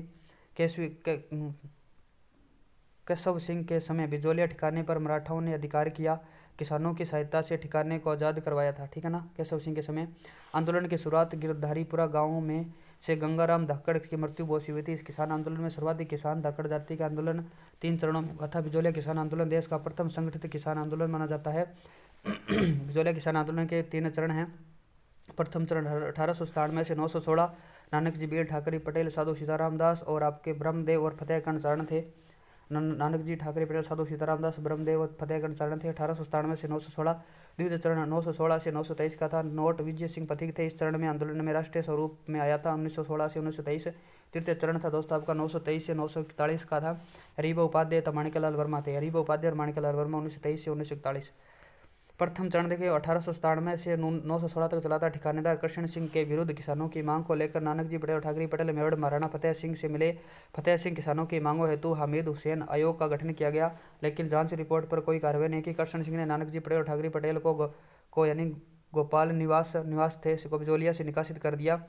केशव सिंह के समय बिजोलिया ठिकाने पर मराठाओं ने अधिकार किया। किसानों की सहायता से ठिकाने को आज़ाद करवाया था, ठीक है ना, केशव सिंह के समय। आंदोलन की शुरुआत गिरधारीपुरा गांव में से गंगाराम धाकड़ की मृत्यु बहुत हुई थी। इस किसान आंदोलन में सर्वाधिक किसान धाकड़ जाति का आंदोलन 3 चरणों में हुआ था। बिजोलिया किसान आंदोलन देश का प्रथम संगठित किसान आंदोलन माना जाता है। बिजोलिया किसान आंदोलन के 3 चरण हैं। प्रथम चरण 1897 से 916 नानक जी, बीर ठाकरे पटेल, साधु सीताराम दास और आपके ब्रह्मदेव और फतेहकरण चारण थे। नानक जी, ठाकरे पटेल, साधु सीताराम दास, ब्रह्मदेव और फतेहकरण चारण थे। 1897 से 916। द्वितीय चरण 916 से 923 का था। नोट विजय सिंह पथिक थे। इस चरण में आंदोलन में राष्ट्रीय स्वरूप में आया था 1916 से 1923। तृतीय चरण था दोस्तों आपका 923 से 941 का था। हरिभाऊ उपाध्याय तथा माणिकलाल वर्मा थे। हरिभाऊ उपाध्याय और माणिकलाल वर्मा 1923 से 1941। प्रथम चरण देखिए 1897 से 916 तक चला था। ठिकानेदार कृष्ण सिंह के विरुद्ध किसानों की मांग को लेकर नानक जी पटेल और ठाकरे पटेल मेवाड़ महाराणा फतेह सिंह से मिले। फतेह सिंह किसानों की मांगों हेतु हामिद हुसैन आयोग का गठन किया गया, लेकिन जांच रिपोर्ट पर कोई कार्रवाई नहीं की। कृष्ण सिंह ने नानक जी पटेल और ठाकरे पटेल को यानी गोपाल निवास थे को बिजोलिया से निकासित कर दिया।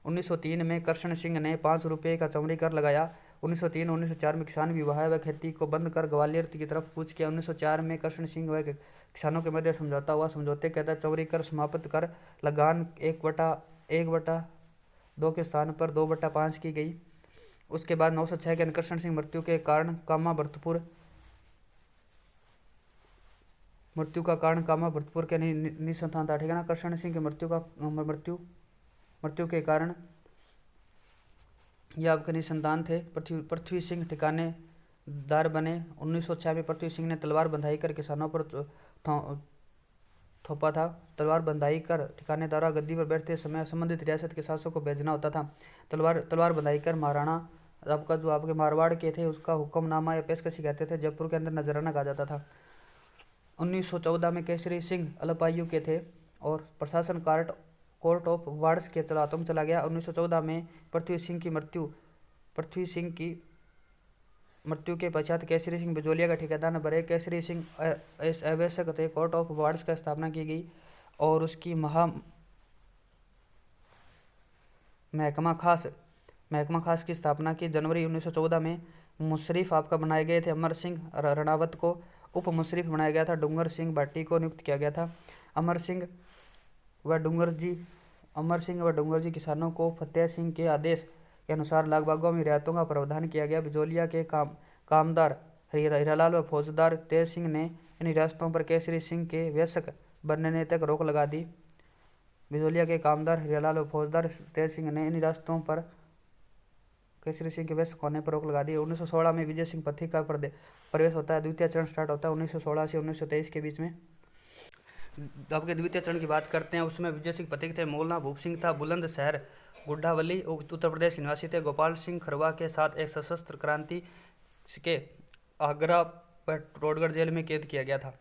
1903 में कृष्ण सिंह ने 5 रुपये का चमड़ी कर लगाया। 1903-1904 में किसान विवाह व खेती को बंद कर ग्वालियर की तरफ कूच किया। 1904 में कृष्ण सिंह व किसानों के मध्य समझौता हुआ। समझौते के तहत चौरी कर समाप्त कर लगान 1/2 के स्थान पर 2/5 की गई। उसके बाद 906 के कृष्ण सिंह मृत्यु के कारण कामा भरतपुर के निसंतान था, ठीक है ना। कृष्ण सिंह की मृत्यु के कारण यह आपके निसंतान थे। पृथ्वी सिंह ठिकानेदार बने। 1906 में पृथ्वी सिंह ने तलवार बंधाई कर किसानों पर थोपा था। तलवार बंधाई कर ठिकानेदार गद्दी पर बैठते समय संबंधित रियासत के शासक को भेजना होता था। तलवार बंधाई कर महाराणा आपका जो आपके मारवाड़ के थे उसका हुक्मनामा या पेशकशी कहते थे। जयपुर के अंदर नजराना कहा जाता था। 1914 में केसरी सिंह अल्पायु के थे और प्रशासन कोर्ट ऑफ वार्ड्स के हाथों में चला गया। 1914 में पृथ्वी सिंह की मृत्यु के पश्चात केसरी सिंह बिजोलिया का ठेकेदार बने। केसरी सिंह आवश्यक थे। कोर्ट ऑफ वार्ड्स का स्थापना की गई और उसकी महकमा खास की स्थापना की। जनवरी 1914 में मुशर्रिफ आपका बनाए गए थे। अमर सिंह रणावत को उप मुशर्रिफ बनाया गया था। डूंगर सिंह भाटी को नियुक्त किया गया था। अमर सिंह व डूंगर जी किसानों को फतेह सिंह के आदेश के अनुसार लागबागों में रियायतों का प्रावधान किया गया। बिजोलिया के कामदार हीरालाल व फौजदार तेज सिंह ने इन रियासतों पर केसरी सिंह के वयस्क बनने तक रोक लगा दी। बिजोलिया के कामदार हीरालाल व फौजदार तेज सिंह ने इन रियासतों पर केसरी सिंह के वयस्क होने पर रोक लगा दी। 1916 में विजय सिंह पथिक का प्रवेश होता है। द्वितीय चरण स्टार्ट होता है 1916 से 1923 के बीच में। आपके द्वितीय चरण की बात करते हैं, उसमें विजय सिंह पथिक थे। मौलाना भूप सिंह था, बुलंदशहर गुड्डावली उत्तर प्रदेश के निवासी थे। गोपाल सिंह खरवा के साथ एक सशस्त्र क्रांति के आगरा व चित्तौड़गढ़ जेल में कैद किया गया था।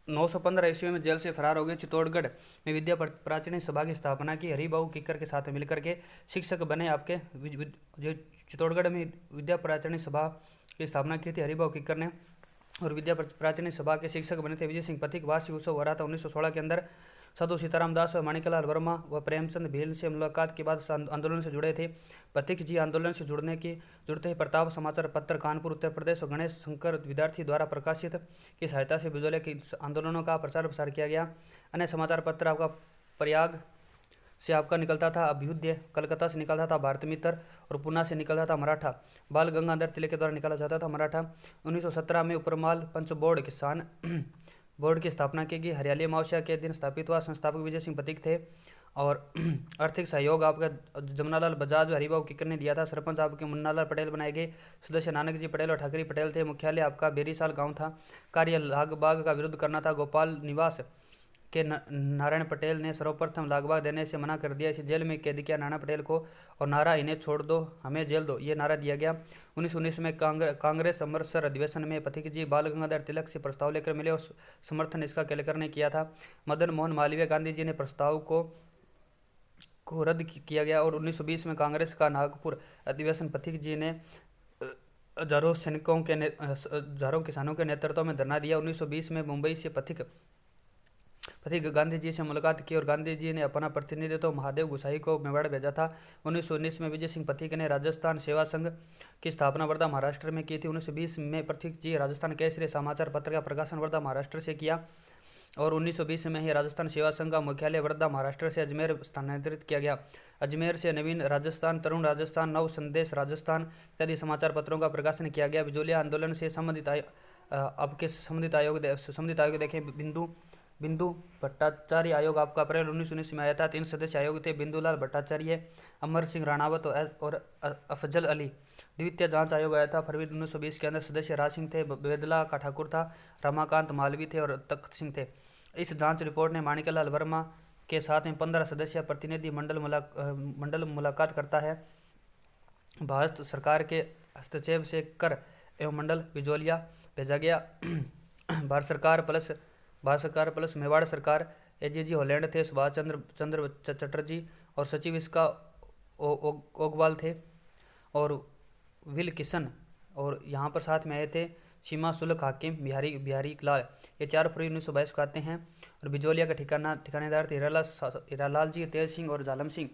915 ईस्वी में जेल से फरार हो गए। चित्तौड़गढ़ में विद्या प्राचीन सभा की स्थापना की। हरिभाऊ किक्कर के साथ मिलकर के शिक्षक बने। आपके जो चित्तौड़गढ़ में विद्या प्राचीन सभा की स्थापना की थी हरिभाऊ किक्कर ने और विद्या प्राचीन सभा के शिक्षक बने थे। विजय सिंह पथिक वार्षिक उत्सव हो रहा था 1916 के अंदर। साधु सीताराम दास व माणिकलाल वर्मा व प्रेमचंद भील से मुलाकात के बाद आंदोलन से जुड़े थे। पथिक जी आंदोलन से जुड़ते ही प्रताप समाचार पत्र कानपुर उत्तर प्रदेश और गणेश शंकर विद्यार्थी द्वारा प्रकाशित की सहायता से बिजोलिया के आंदोलनों का प्रचार प्रसार किया गया। अन्य समाचार पत्र आपका प्रयाग से आपका निकलता था अभ्युदय, कलकत्ता से निकलता था भारत मित्र और पुणे से निकलता था मराठा। बाल गंगाधर तिलक के द्वारा निकाला जाता था मराठा। 1917 में उपरमाल पंच बोर्ड किसान बोर्ड की स्थापना की गई। हरियाली अमावस्या के दिन स्थापित हुआ। संस्थापक विजय सिंह पथिक थे और आर्थिक सहयोग आपका जमुनालाल बजाज व हरिभाऊ किक्कर ने दिया था। सरपंच आपके मुन्नालाल पटेल बनाए गए। सदस्य नानक जी पटेल और ठाकरे पटेल थे। मुख्यालय आपका बेरीसाल गांव था। कार्य लागबाग का विरोध करना था। गोपाल निवास के नारायण पटेल ने सर्वप्रथम लागबाग देने से मना कर दिया। इसे जेल में कैद किया नारायण पटेल को और नारा इन्हें छोड़ दो हमें जेल दो, ये नारा दिया गया। 1919 में कांग्रेस अमृतसर अधिवेशन में पथिक जी बाल गंगाधर तिलक से प्रस्ताव लेकर मिले और समर्थन इसका केलकर ने किया था। मदन मोहन मालवीय गांधी जी ने प्रस्ताव को रद्द किया गया और 1920 में कांग्रेस का नागपुर अधिवेशन पथिक जी ने हजारों किसानों के नेतृत्व में धरना दिया। 1920 में मुंबई से पथिक पति गांधी जी से मुलाकात की और गांधी जी ने अपना प्रतिनिधित्व महादेव गोसाई को मेवाड़ भेजा था। 1919 में विजय सिंह पथिक ने राजस्थान सेवा संघ की स्थापना वर्धा महाराष्ट्र में की थी। 1920 में पथिक जी राजस्थान केसरी समाचार पत्र का प्रकाशन वर्धा महाराष्ट्र से किया और 1920 में ही राजस्थान सेवा संघ का मुख्यालय वर्धा महाराष्ट्र से अजमेर स्थानांतरित किया गया। अजमेर से नवीन राजस्थान, तरुण राजस्थान, नव संदेश राजस्थान इत्यादि समाचार पत्रों का प्रकाशन किया गया। बिजोलिया आंदोलन से संबंधित आपके संबंधित आयोग देखें। बिंदु भट्टाचार्य आयोग आपका अप्रैल 1919 में आया था। 3 सदस्य आयोग थे, बिंदुलाल भट्टाचार्य, अमर सिंह राणावत और अफजल अली। द्वितीय जांच आयोग आया था फरवरी 1920 के अंदर सदस्य राज सिंह थे, बेदला का ठाकुर था, रमाकांत मालवी थे और तख्त सिंह थे। इस जांच रिपोर्ट ने माणिकलाल वर्मा के साथ में 15 सदस्य प्रतिनिधि मंडल मुलाकात करता है। भारत सरकार के हस्तक्षेप से कर एवं मंडल बिजोलिया भेजा गया। भारत सरकार प्लस मेवाड़ सरकार, एजीजी हॉलैंड थे, सुभाष चंद्र चटर्जी और सचिव इसका ओगवाल थे और विल किशन, और यहाँ पर साथ में आए थे सीमा सुलक हाकिम बिहारी लाल। ये 4 फरवरी 1922 को आते हैं और बिजोलिया का ठिकानेदार थे हीरालाल जी, तेज सिंह और जालम सिंह।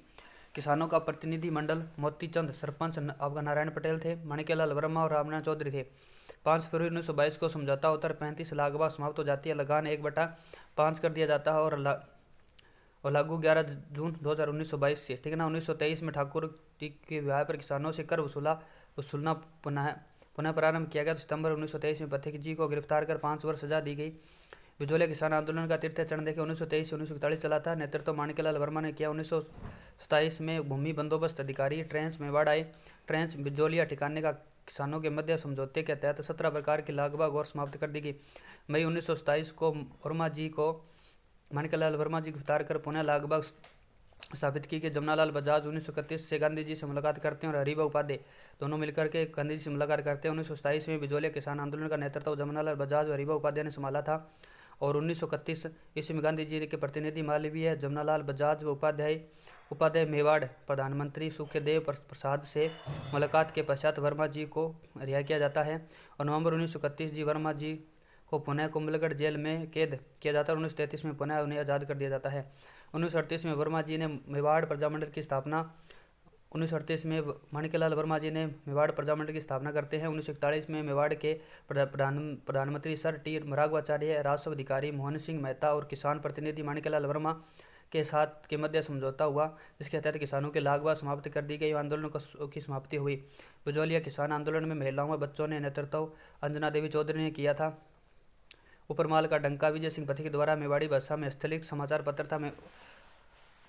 किसानों का प्रतिनिधि मंडल मोतीचंद, सरपंच आपका नारायण पटेल थे, माणिक्यलाल वर्मा और रामनाथ चौधरी थे। 5 फरवरी 1922 को समझौता उत्तर 35 लाख बाद समाप्त हो जाती है। लगान 1/5 कर दिया जाता है और लागू 11 जून 2019 से, ठीक है ना। 1923 में ठाकुर के विवाह पर किसानों से कर वसूलना पुनः प्रारंभ किया गया। तो सितंबर 1923 में पथिक जी को गिरफ्तार कर 5 वर्ष सजा दी गई। बिजोलिया किसान आंदोलन का तृतीय चरण देखें। 1923 से 1941 चला था। नेतृत्व माणिक्यलाल वर्मा ने किया। 1927 में भूमि बंदोबस्त अधिकारी ट्रेंच मेवाड़ आए। ट्रेंच बिजोलिया ठिकाने का किसानों के मध्य समझौते के तहत 17 प्रकार की लागबाग और समाप्त कर दी गई। मई 1927 को माणिक्यलाल वर्मा जी गिरफ्तार कर पुनः लागबाग स्थापित की कि जमनालाल बजाज 1931 से गांधी जी से मुलाकात करते हैं और हरिभा उपाध्याय दोनों मिलकर के गांधी जी से मुलाकात करते हैं। 1927 में बिजोलिया किसान आंदोलन का नेतृत्व जमनालाल बजाज और हरिभा उपाध्याय ने संभाला था और 1931 ईस्वी में गांधी जी के प्रतिनिधि मालवीय, जमनालाल बजाज व उपाध्याय मेवाड़ प्रधानमंत्री सुखदेव प्रसाद से मुलाकात के पश्चात वर्मा जी को रिहा किया जाता है और नवंबर 1931 जी वर्मा जी को पुनः कुंभलगढ़ जेल में कैद किया जाता है। 1933 में पुनः उन्हें आज़ाद कर दिया जाता है। 1938 में वर्मा जी ने मेवाड़ प्रजामंडल की स्थापना 1938 में माणिक्यलाल वर्मा जी ने मेवाड़ प्रजामंडल की स्थापना करते हैं। 1941 में मेवाड़ के प्रधानमंत्री सर टी राघवाचार्य, राजस्व अधिकारी मोहन सिंह मेहता और किसान प्रतिनिधि माणिक्यलाल वर्मा के साथ के मध्य समझौता हुआ, जिसके तहत किसानों के लागबाग समाप्त कर दी गई। आंदोलन की समाप्ति हुई। बिजोलिया किसान आंदोलन में महिलाओं व बच्चों ने नेतृत्व अंजना देवी चौधरी ने किया था। उपरमाल का डंका विजय सिंह पथिक द्वारा मेवाड़ी भाषा में स्थलित समाचार पत्र था।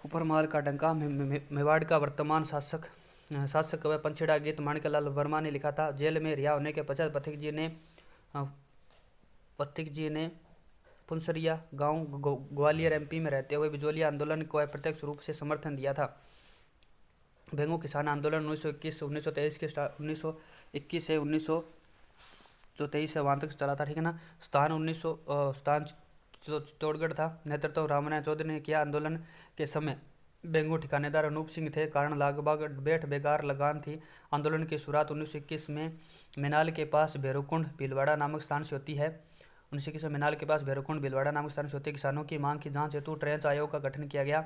उपरमाल का डंका मेवाड़ का वर्तमान शासक व पंछेड़ा गीत माणिक्यलाल वर्मा ने लिखा था। जेल में रिहा होने के पश्चात पथिक जी ने पुनसरिया गांव ग्वालियर एमपी में रहते हुए बिजोलिया आंदोलन को अप्रत्यक्ष रूप से समर्थन दिया था। बेंगो किसान आंदोलन 1921 से 1923 से वहाँ तक चला था, ठीक है ना। स्थान चित्तौड़गढ़ था। नेतृत्व रामनाथ चौधरी ने किया। आंदोलन के समय बेंगो ठिकानेदार अनूप सिंह थे। कारण लागबाग बेठ बेगार लगान थी। आंदोलन की शुरुआत 1921 में मेनाल के पास भैरवकुंड भीलवाड़ा नामक स्थान से होती है। 1921 में मेनाल के पास भैरवकुंड भीलवाड़ा नामक स्थान से होती है। किसानों की मांग की जांच हेतु ट्रेंच आयोग का गठन किया गया।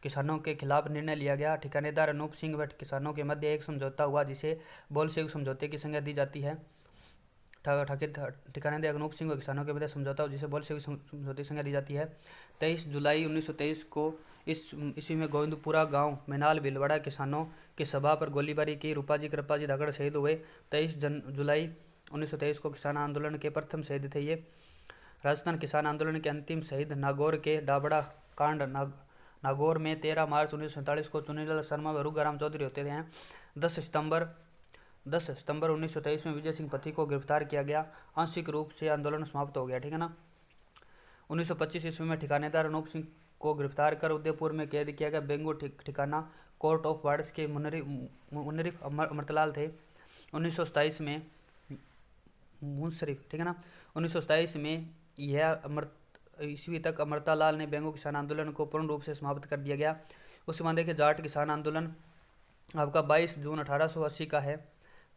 किसानों के खिलाफ निर्णय लिया गया। ठिकानेदार अनूप सिंह व किसानों के मध्य एक समझौता हुआ, जिसे बोलशेविक समझौते की संज्ञा दी जाती है। ठिकानेदार अनूप सिंह व किसानों के मध्य समझौता जिसे बोलशेविक समझौते की संज्ञा दी जाती है। 23 जुलाई 1923 को इसी में गोविंदपुरा गांव मेनाल भीलवाड़ा किसानों की सभा पर गोलीबारी की। रूपाजी कृपाजी धाकड़ शहीद हुए। 23 जुलाई 1923 को किसान आंदोलन के प्रथम शहीद थे ये। राजस्थान किसान आंदोलन के अंतिम शहीद नागौर के डाबड़ा कांड नागौर में 13 मार्च 1947 को चुनीलाल शर्मा व रूगाराम चौधरी होते हैं। 10 सितंबर 1923 में विजय सिंह पथिक को गिरफ्तार किया गया। आंशिक रूप से आंदोलन समाप्त हो गया, ठीक है ना। 1925 ईस्वी में ठिकानेदार अनूप सिंह को गिरफ्तार कर उदयपुर में कैद किया गया। बेंगो ठिकाना कोर्ट ऑफ वार्ड्स के मुनरिफ अमृतलाल थे। 1927 में मुंसरिफ, ठीक है ना। 1927 में यह ईस्वी तक अमृतालाल ने बेंगो किसान आंदोलन को पूर्ण रूप से समाप्त कर दिया गया। उसके बाद देखिए जाट किसान आंदोलन आपका 22 जून 1880 का है।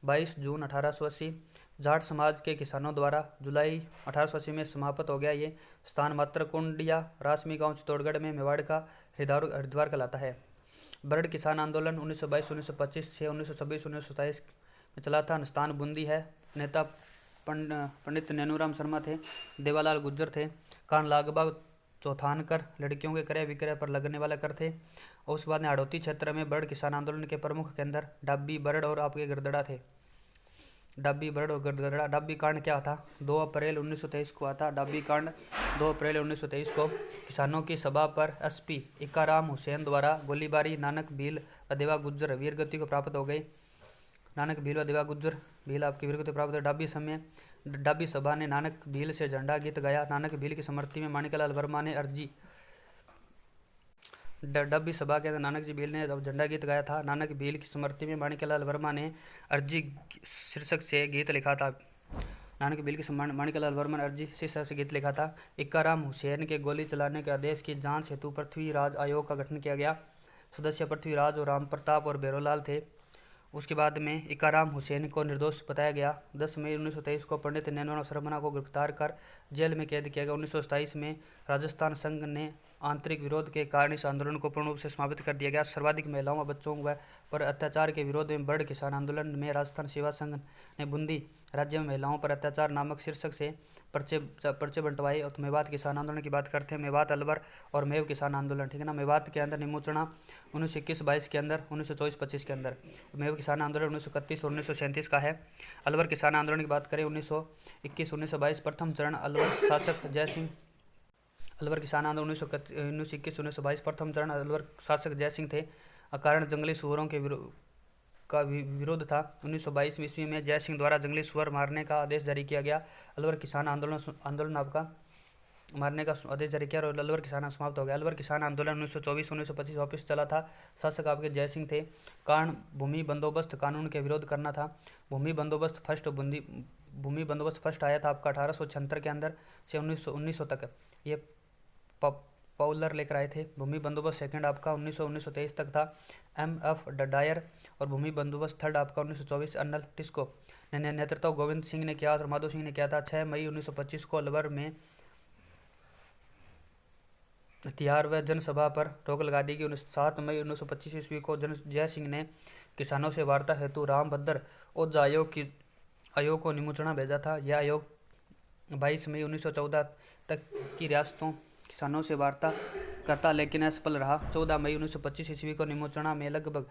22 जून 1880 जाट समाज के किसानों द्वारा जुलाई 1880 में समाप्त हो गया। ये स्थान मात्र कुंडिया रासमी गांव चित्तौड़गढ़ में मेवाड़ का हरिद्वार कहलाता है। बरड़ किसान आंदोलन 1922-1925 से 1926-1927 में चला था। स्थान बूंदी है। नेता पंडित नैनूराम शर्मा थे। देवालाल गुज्जर थे। कान लागबाग चौथानकर लड़कियों के क्रय विक्रय पर लगने वाले कर थे। और उसके बाद में हाड़ौती क्षेत्र में बरड़ किसान आंदोलन के प्रमुख केंद्र डाबी बरड़ और आपके गरदड़ा थे। डाबी बरड़ और गरदड़ा। डाबी कांड क्या था? 2 अप्रैल 1923 को आता। डाबी कांड 2 अप्रैल 1923 को किसानों की सभा पर एसपी इकाराम हुसैन द्वारा गोलीबारी। नानक भील व देवा गुज्जर वीरगति को प्राप्त हो गई। नानक भील व देवा गुज्जर भील आपकी वीरगति प्राप्त हो। डाबी सभा ने नानक भील से झंडा गीत गाया। नानक भील की समर्थी में माणिकलाल वर्मा ने अर्जी। डाबी सभा के अंदर नानक जी भील ने झंडा गीत गाया था। नानक भील की समर्थी में माणिकलाल वर्मा ने अर्जी शीर्षक से गीत लिखा था। नानक भील की माणिकलाल वर्मा ने अर्जी शीर्षक से गीत लिखा था। इक्काराम हुसैन के गोली चलाने के आदेश की जांच हेतु पृथ्वीराज आयोग का गठन किया गया। सदस्य पृथ्वीराज और राम प्रताप और भैरोलाल थे। उसके बाद में इक्काराम हुसैन को निर्दोष बताया गया। 10 मई 1923 को पंडित नैनूराम शर्मा को गिरफ्तार कर जेल में कैद किया गया। 1927 में राजस्थान संघ ने आंतरिक विरोध के कारण इस आंदोलन को पूर्ण रूप से समाप्त कर दिया गया। सर्वाधिक महिलाओं व बच्चों पर अत्याचार के विरोध में बरड़ किसान आंदोलन में राजस्थान सेवा संघ ने बूंदी राज्य में महिलाओं पर अत्याचार नामक शीर्षक से पर्चे बंटवाए। और मेवात किसान आंदोलन की बात करते हैं। मेवात अलवर और मेव किसान आंदोलन, ठीक है ना। मेवात के अंदर निमोचना 1921-22 के अंदर, 1924-25 के अंदर। मेव किसान आंदोलन 1931 और 1937 का है। अलवर किसान आंदोलन की बात करें 1921-1922 प्रथम चरण अलवर शासक जय सिंह। अलवर किसान आंदोलन 1921-1922 प्रथम चरण अलवर शासक जय सिंह थे। कारण जंगली सुअरों के विरोध था। 1922 ईस्वी में जय सिंह द्वारा जंगली सुअर मारने का आदेश जारी किया गया। अलवर किसान आंदोलन आपका मारने का आदेश जारी किया और अलवर किसान समाप्त हो गया। अलवर किसान आंदोलन 1924-1925 वापस चला था। शासक आपके जय सिंह थे। कारण भूमि बंदोबस्त कानून के विरोध करना था। भूमि बंदोबस्त फर्स्ट आया था आपका 1876 के अंदर से 1900 तक। ये पाउलर लेकर आए थे। भूमि बंदोबस्त सेकंड आपका 1923 तक था। MF डायर और भूमि बंदोबस्त थर्ड आपका 1924 अन्नल टिस्को ने नेतृत्व गोविंद सिंह ने किया और माधो सिंह ने किया था। 6 मई 1925 को अलवर में हथियार व जनसभा पर रोक लगा दी गई। 7 मई 1925 ईस्वी को जय सिंह ने किसानों से वार्ता हेतु रामभद्र ओझा आयोग को निमोचना भेजा था। यह आयोग 22 मई 1914 तक की रियासतों किसानों से वार्ता करता लेकिन असफल रहा। 14 मई 1925 ईस्वी को निमोचना में लगभग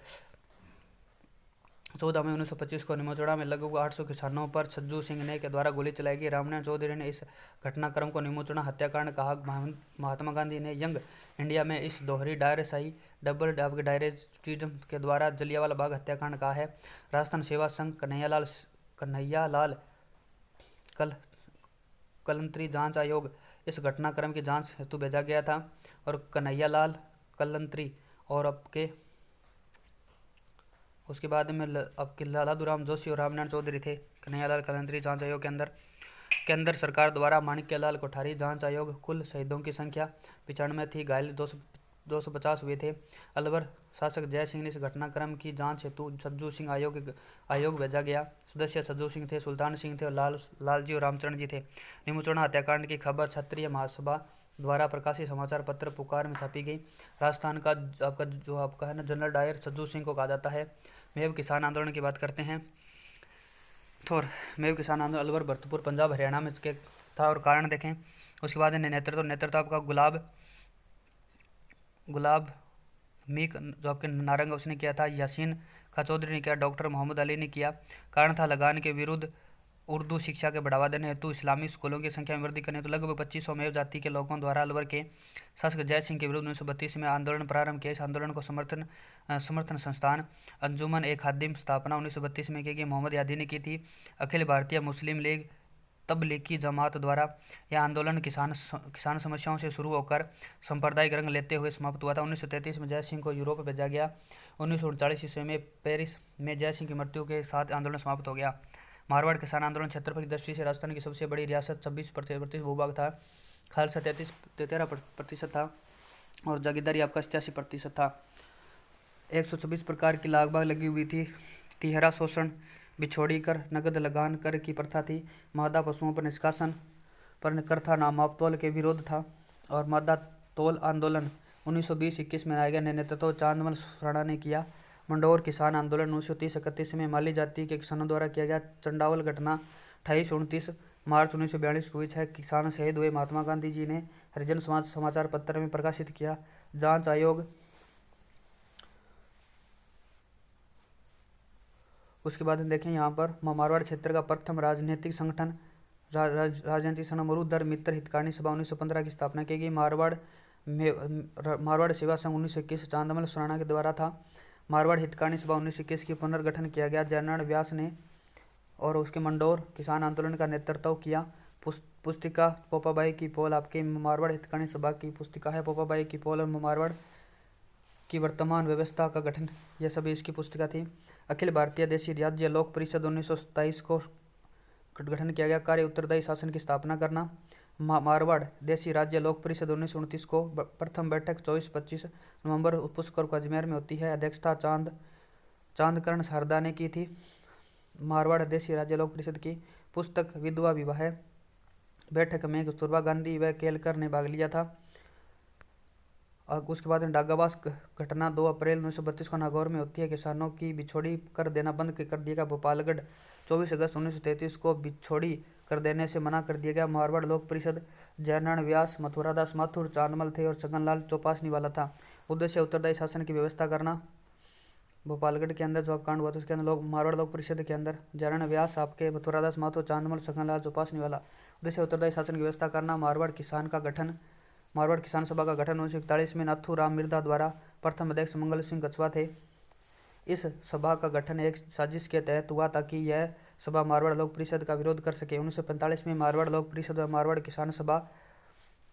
800 किसानों पर छज्जू सिंह ने के द्वारा गोली चलाई गई। रामनारायण चौधरी ने इस घटनाक्रम को निमोचना हत्याकांड कहा। महात्मा गांधी ने यंग इंडिया में इस दोहरी डायरेशाही डबल डायरेक्टिज्म के द्वारा जलियांवाला बाग हत्याकांड कहा है। राजस्थान सेवा संघ कन्हैयालाल कलंत्री जांच आयोग इस घटनाक्रम की जांच हेतु भेजा गया था। और कन्हैयालाल कलंत्री और उसके बाद में आपके लालादूराम जोशी और रामनारायण चौधरी थे। कन्हैयालाल कलंत्री जांच आयोग के अंदर केंद्र सरकार द्वारा माणिक्यलाल कोठारी जांच आयोग। कुल शहीदों की संख्या 95 थी। घायल 250 हुए थे। अलवर शासक जय सिंह ने इस घटनाक्रम की जांच हेतु छज्जू सिंह आयोग भेजा गया। सदस्य छज्जू सिंह थे, सुल्तान सिंह थे और लालजी और रामचरण जी थे। निमोचना हत्याकांड की खबर क्षत्रिय महासभा द्वारा प्रकाशित समाचार पत्र पुकार में छापी गई। राजस्थान का आपका है ना जनरल डायर छज्जू सिंह को कहा जाता है। मेव किसान आंदोलन की बात करते हैं तो मेव किसान आंदोलन अलवर भरतपुर पंजाब हरियाणा में के था और कारण देखें। उसके बाद नेतृत्व आपका गुलाब मीक जो आपके नारंग उसने किया था। यासीन खा चौधरी ने किया। डॉक्टर मोहम्मद अली ने किया। कारण था लगान के विरुद्ध उर्दू शिक्षा के बढ़ावा देने हेतु इस्लामी स्कूलों की संख्या में वृद्धि करने हेतु लगभग 2500 मेव जाति के लोगों द्वारा अलवर के शासक जय सिंह के विरुद्ध 1932 में आंदोलन प्रारंभ किया। इस आंदोलन को समर्थन संस्थान अंजुमन ए खादिम स्थापना 1932 में की गई। मोहम्मद यादी ने की थी। अखिल भारतीय मुस्लिम लीग तबलीगी जमात द्वारा यह आंदोलन किसान समस्याओं से शुरू होकर सांप्रदायिक रंग लेते हुए समाप्त हुआ था। 1933 में जय सिंह को यूरोप भेजा गया। 1939 ईस्वी में पेरिस में जय सिंह की मृत्यु के साथ आंदोलन समाप्त हो गया। मारवाड़ किसान आंदोलन क्षेत्रफल की दृष्टि से राजस्थान की सबसे बड़ी रियासत 26% भूभाग था। खालसा 13% था और जागीरदारी आपका 87% था। 126 प्रकार की लाग बाग लगी हुई थी। तिहरा शोषण बिछोड़ी कर नगद लगान कर की प्रथा थी। मादा पशुओं पर निष्कासन पर कर था। नाम मापतौल के विरोध था। और मादा तौल आंदोलन 1920-21 में आया गया नेतृत्व चांदमल सुराणा ने किया। मंडोर किसान आंदोलन 1930-31 में माली जाति के किसानों द्वारा किया गया। चंडावल घटना 28-29 मार्च 1942 को हुई। 6 किसान शहीद हुए। महात्मा गांधी जी ने हरिजन समाज समाचार पत्र में प्रकाशित किया। जांच आयोग, उसके बाद देखें यहाँ पर मारवाड़ क्षेत्र का प्रथम राजनीतिक संगठन राजनीतिक संगठन मरुधर मित्र हितकारिणी सभा 1915 की स्थापना की गई। मारवाड़ सेवा संघ 1921 चांदमल सुराणा के द्वारा था। मारवाड़ हितकारिणी सभा 1921 की पुनर्गठन किया गया जयनारायण व्यास ने। और उसके मंडोर किसान आंदोलन का नेतृत्व किया। पुस्तिका पोपाबाई की पोल आपके मारवाड़ हितकारिणी सभा की पुस्तिका है। पोपाबाई की पोल और मारवाड़ की वर्तमान व्यवस्था का गठन, यह सभी इसकी पुस्तिका थी। अखिल भारतीय देशी राज्य लोक परिषद 1927 को गठन किया गया। कार्य उत्तरदायी शासन की स्थापना करना। मारवाड़ देशी राज्य लोक परिषद 1929 को प्रथम बैठक 24-25 नवंबर पुष्कर को अजमेर में होती है। अध्यक्षता चांदकरण शारदा ने की थी। मारवाड़ देशी राज्य लोक परिषद की पुस्तक विधवा विवाह बैठक में कस्तूरबा गांधी व केलकर ने भाग लिया था। और उसके बाद डागाबास घटना 2 अप्रैल 1932 को नागौर में होती है। किसानों की बिछोड़ी कर देना बंद कर दिया गया। भोपालगढ़ 24 अगस्त 1933 को बिछोड़ी कर देने से मना कर दिया गया। मारवाड़ लोक परिषद जयनारायण व्यास, मथुरादास माथुर, चांदमल थे और छगनलाल चौपासनी वाला था। उद्देश्य उत्तरदायी शासन की व्यवस्था करना। भोपालगढ़ के अंदर जो अब कांड हुआ था उसके अंदर मारवाड़ लोक परिषद के अंदर जयनारायण व्यास आपके, मथुरादास माथुर, चांदमल, छगनलाल चौपासनी वाला। उद्देश्य उत्तरदायी शासन की व्यवस्था करना। मारवाड़ किसान सभा का गठन 1941 में नाथूराम मिर्धा द्वारा। प्रथम अध्यक्ष मंगल सिंह कछवा थे। इस सभा का गठन एक साजिश के तहत हुआ ताकि यह सभा मारवाड़ लोक परिषद का विरोध कर सके। 1945 में मारवाड़ लोक परिषद व मारवाड़ किसान सभा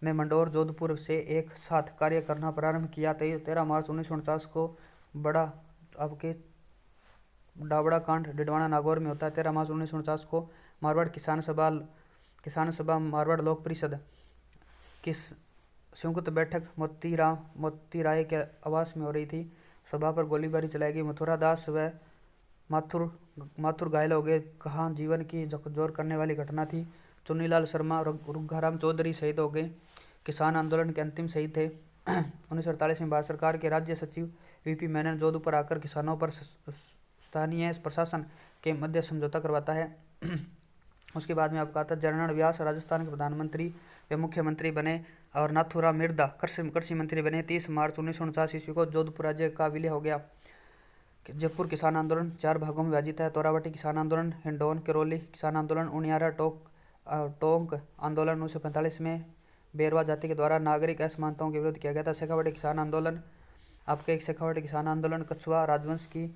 ने मंडोर जोधपुर से एक साथ कार्य करना प्रारंभ किया। 13 मार्च 1949 को बड़ा आपके डाबड़ा कांड डिडवाना नागौर में होता है। 13 मार्च 1949 को मारवाड़ किसान सभा मारवाड़ लोक परिषद की संयुक्त बैठक मोती राय के आवास में हो रही थी। सभा पर गोलीबारी चलाई गई। मथुरादास व माथुर घायल हो गए। कहाँ जीवन की जोर करने वाली घटना थी। चुन्नीलाल शर्मा और रुग्घाराम चौधरी शहीद हो गए। किसान आंदोलन के अंतिम शहीद थे। 1948 में भारत सरकार के राज्य सचिव वीपी मेनन जोधपुर आकर किसानों पर स्थानीय प्रशासन के मध्य समझौता करवाता है। उसके बाद में आपका आता है जयनारायण व्यास राजस्थान के प्रधानमंत्री वे मुख्यमंत्री बने और नाथूराम मिर्धा कृषि मंत्री बने। 30 मार्च 1949 ईस्वी को जोधपुर राज्य का विलय हो गया। जयपुर किसान आंदोलन 4 भागों में विभाजित है। तोरावटी किसान आंदोलन, हिंडौन किरोली किसान आंदोलन, उनियारा टोंक आंदोलन 1945 में बेरवा जाति के द्वारा नागरिक असमानताओं के विरोध किया गया था। शेखावाटी किसान आंदोलन आपके शेखावाटी किसान आंदोलन कछुआ राजवंश की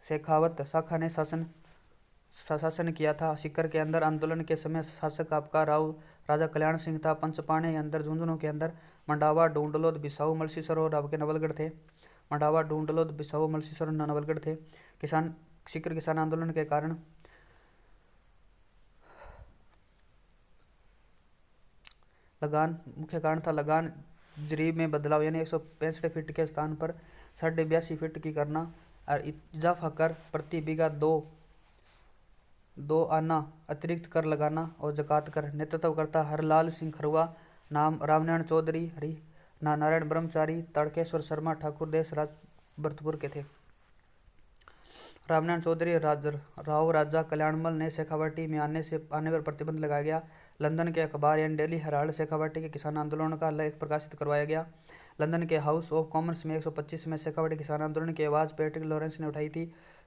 शेखावत शाखा ने शासन किया था। सीकर के अंदर आंदोलन के समय शासक आपका राजा कल्याण सिंह था। पंचपाणे के अंदर झुंझुनू के अंदर मंडावा, ढूंढलोद, बिसाऊ, मलसीसर और आपके नवलगढ़ थे। मंडावा, ढूंढलोद, बिसाऊ, मलसीसर और नवलगढ़ थे। सीकर किसान आंदोलन के कारण मुख्य कारण था लगान जरीब में बदलाव, यानी 165 फीट के स्थान पर 82.5 फीट की करना और इजाफा कर प्रति बीघा दो आना अतिरिक्त कर लगाना और जकात कर। नेतृत्व करता हरलाल सिंह खरुआ, नाम रामनारायण चौधरी, हरि नारायण ब्रह्मचारी, तड़केश्वर शर्मा, ठाकुर देश राज भरतपुर के थे। रामनारायण चौधरी राव राजा कल्याणमल ने शेखावाटी में आने पर प्रतिबंध लगाया गया। लंदन के अखबार यानी डेली हेराल्ड शेखावाटी के किसान आंदोलन का लेख प्रकाशित करवाया गया। लंदन के हाउस ऑफ कॉमन्स में 125 में शेखावाटी किसान आंदोलन की आवाज़ पैट्रिक लॉरेंस ने उठाई थी।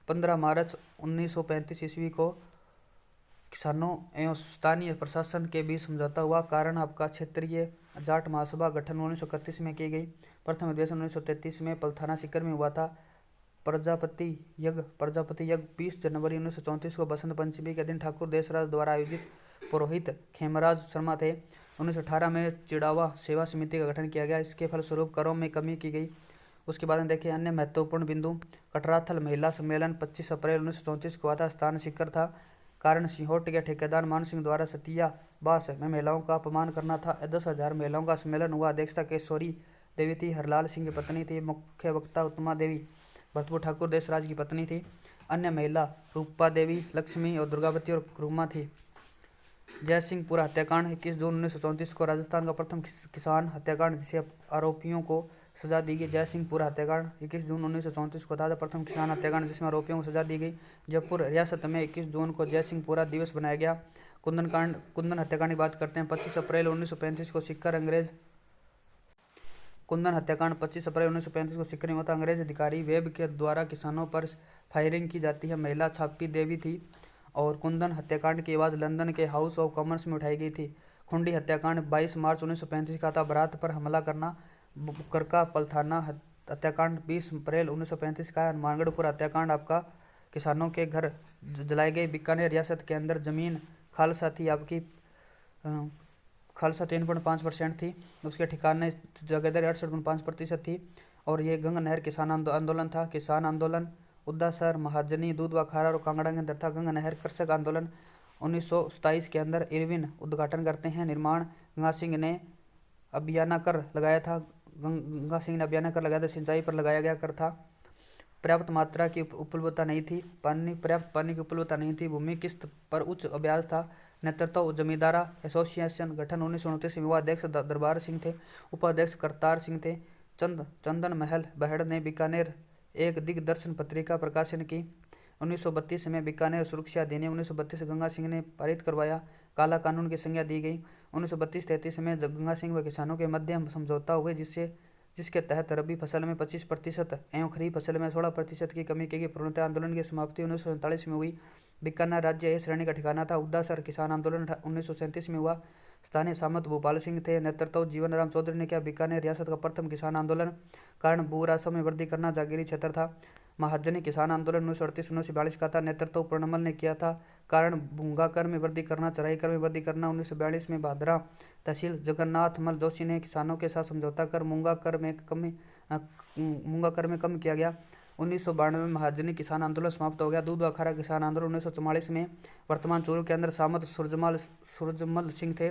15 मार्च 1935 ईस्वी को किसानों एवं स्थानीय प्रशासन के बीच समझौता हुआ। कारण आपका क्षेत्रीय जाट महासभा गठन 1931 में की गई। प्रथम अधिवेशन 1933 में पलथाना सीकर में हुआ था। प्रजापति यज्ञ 20 जनवरी 1934 को बसंत पंचमी के दिन ठाकुर देशराज द्वारा आयोजित पुरोहित खेमराज शर्मा थे। 1918 में चिड़ावा सेवा समिति का गठन किया गया। इसके फलस्वरूप करों में कमी की गई। उसके बाद में देखिए अन्य महत्वपूर्ण बिंदु। कटराथल महिला सम्मेलन 25 अप्रैल 1934 को हुआ था। स्थान सीकर था। कारण सिहोट के ठेकेदार मान सिंह द्वारा सतियाबास में महिलाओं का अपमान करना था। 10,000 महिलाओं का सम्मेलन हुआ। अध्यक्षता केशोरी देवी थी, हरलाल सिंह की पत्नी थी। मुख्य वक्ता उत्तमा देवी। भरतपुर ठाकुर देशराज की पत्नी थी। अन्य महिला रूपा देवी, लक्ष्मी और दुर्गावती और रुमा थी। जयसिंहपुरा हत्याकांड 21 जून 1934 को राजस्थान का प्रथम किसान हत्याकांड जिसे आरोपियों को सजा दी गई। जयसिंहपुरा हत्याकांड 21 जून 1934 को था प्रथम किसान हत्याकांड जिसमें आरोपियों को सजा दी गई। जयपुर रियासत में 21 जून को जयसिंहपुरा दिवस बनाया गया। कुंदन हत्याकांड की बात करते हैं। 25 अप्रैल 1935 को सिक्कर अंग्रेज कुंदन हत्याकांड 25 अप्रैल 1935 को सिक्कर में होता। अंग्रेज अधिकारी वेब के द्वारा किसानों पर फायरिंग की जाती है। महिला छापी देवी थी। और कुंदन हत्याकांड की आवाज़ लंदन के हाउस ऑफ कॉमन्स में उठाई गई थी। खुंडी हत्याकांड 22 मार्च 1935 का था। बारात पर हमला करना। करका पलथाना हत्याकांड 20 अप्रैल 1935 का है। हनुमानगढ़पुर हत्याकांड आपका किसानों के घर जलाए गए। बीकानेर रियासत के अंदर जमीन खालसा थी आपकी खालसा 3.5% थी। उसके ठिकाने जगहदारी 68.5% थी। और ये गंगा नहर किसान आंदोलन था। किसान आंदोलन उद्दासर, महाजनी, दूध व खारा और कांगड़ा के अंदर था। गंगा नहर कृषक आंदोलन 1927 के अंदर इरविन उद्घाटन करते हैं। निर्माण गंगा सिंह ने अभियाना कर लगाया था। सिंचाई पर लगाया गया कर था। पर्याप्त मात्रा की उपलब्धता नहीं थी। पर्याप्त पानी की उपलब्धता नहीं थी। भूमि किस्त पर उच्च ब्याज था। नेतृत्व जमींदारा एसोसिएशन गठन 1929 में हुआ। अध्यक्ष दरबार सिंह थे। उपाध्यक्ष करतार सिंह थे। चंदन महल बहड़ ने बीकानेर एक दिग्दर्शन पत्रिका प्रकाशन की। 1932 में बीकानेर सुरक्षा अधिनियम 1932 गंगा सिंह ने पारित करवाया। काला कानून की संज्ञा दी गई। 1932-33 में गंगा सिंह व किसानों के मध्य समझौता हुए जिसके तहत रबी फसल में 25% एवं खरीफ फसल में 16% की कमी की गई। पूर्णतः आंदोलन की समाप्ति 1947 में हुई। बीकानेर राज्य ए श्रेणी का ठिकाना था। उद्दासर किसान आंदोलन 1937 में हुआ। स्थानीय सामंत भूपाल सिंह थे। नेतृत्व जीवन राम चौधरी ने किया। बीकानेर रियासत का प्रथम किसान आंदोलन कारण भू राजस्व में वृद्धि करना जागीरी क्षेत्र था। महाजनी किसान आंदोलन 1938-1942 का था। नेतृत्व पूर्णमल ने किया था। कारण भूंगा कर में वृद्धि करना, चराई कर में वृद्धि करना। 1942 में भादरा तहसील जगन्नाथ मल जोशी ने किसानों के साथ समझौता कर मूंगा कर में कम किया गया। 1992 में महाजनी किसान आंदोलन समाप्त हो गया। दूध व खारा किसान आंदोलन 1944 में वर्तमान चूरू के अंदर सामंत सूरजमल सिंह थे।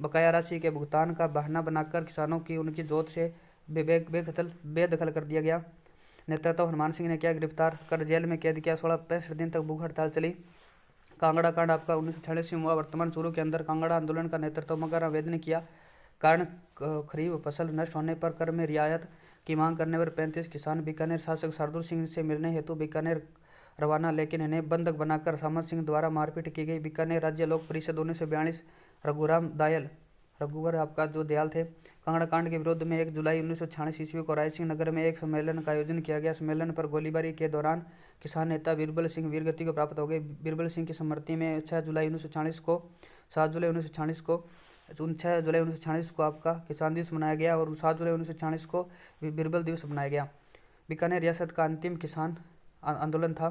बकाया राशि के भुगतान का बहाना बनाकर किसानों की उनकी जोत से बेदखल कर दिया गया। नेतृत्व हनुमान सिंह ने किया। गिरफ्तार कर जेल में कैद किया। 65 दिन तक भूख हड़ताल चली। कांगड़ा कांड आपका 1946 में हुआ। वर्तमान चूरू के अंदर कांगड़ा आंदोलन का नेतृत्व मगरा वैद ने किया। कारण खरीफ फसल नष्ट होने पर कर में रियायत की मांग करने पर 35 किसान बीकानेर शासक शार्दुल सिंह से मिलने हेतु बीकानेर रवाना, लेकिन इन्हें बंधक बनाकर सामंत सिंह द्वारा मारपीट की गई। बीकानेर राज्य लोक परिषद 1942 रघुवर आपका जो दयाल थे। कांगड़ा कांड के विरोध में 1 जुलाई 1946 ईस्वी को रायसिंह नगर में एक सम्मेलन का आयोजन किया गया। सम्मेलन पर गोलीबारी के दौरान किसान नेता बीरबल सिंह वीरगति को प्राप्त हो गए। बीरबल सिंह की स्मृति में 6 जुलाई 1946 को आपका किसान दिवस मनाया गया और 7 जुलाई 1946 को बीरबल दिवस मनाया गया। बीकानेर रियासत का अंतिम किसान आंदोलन था।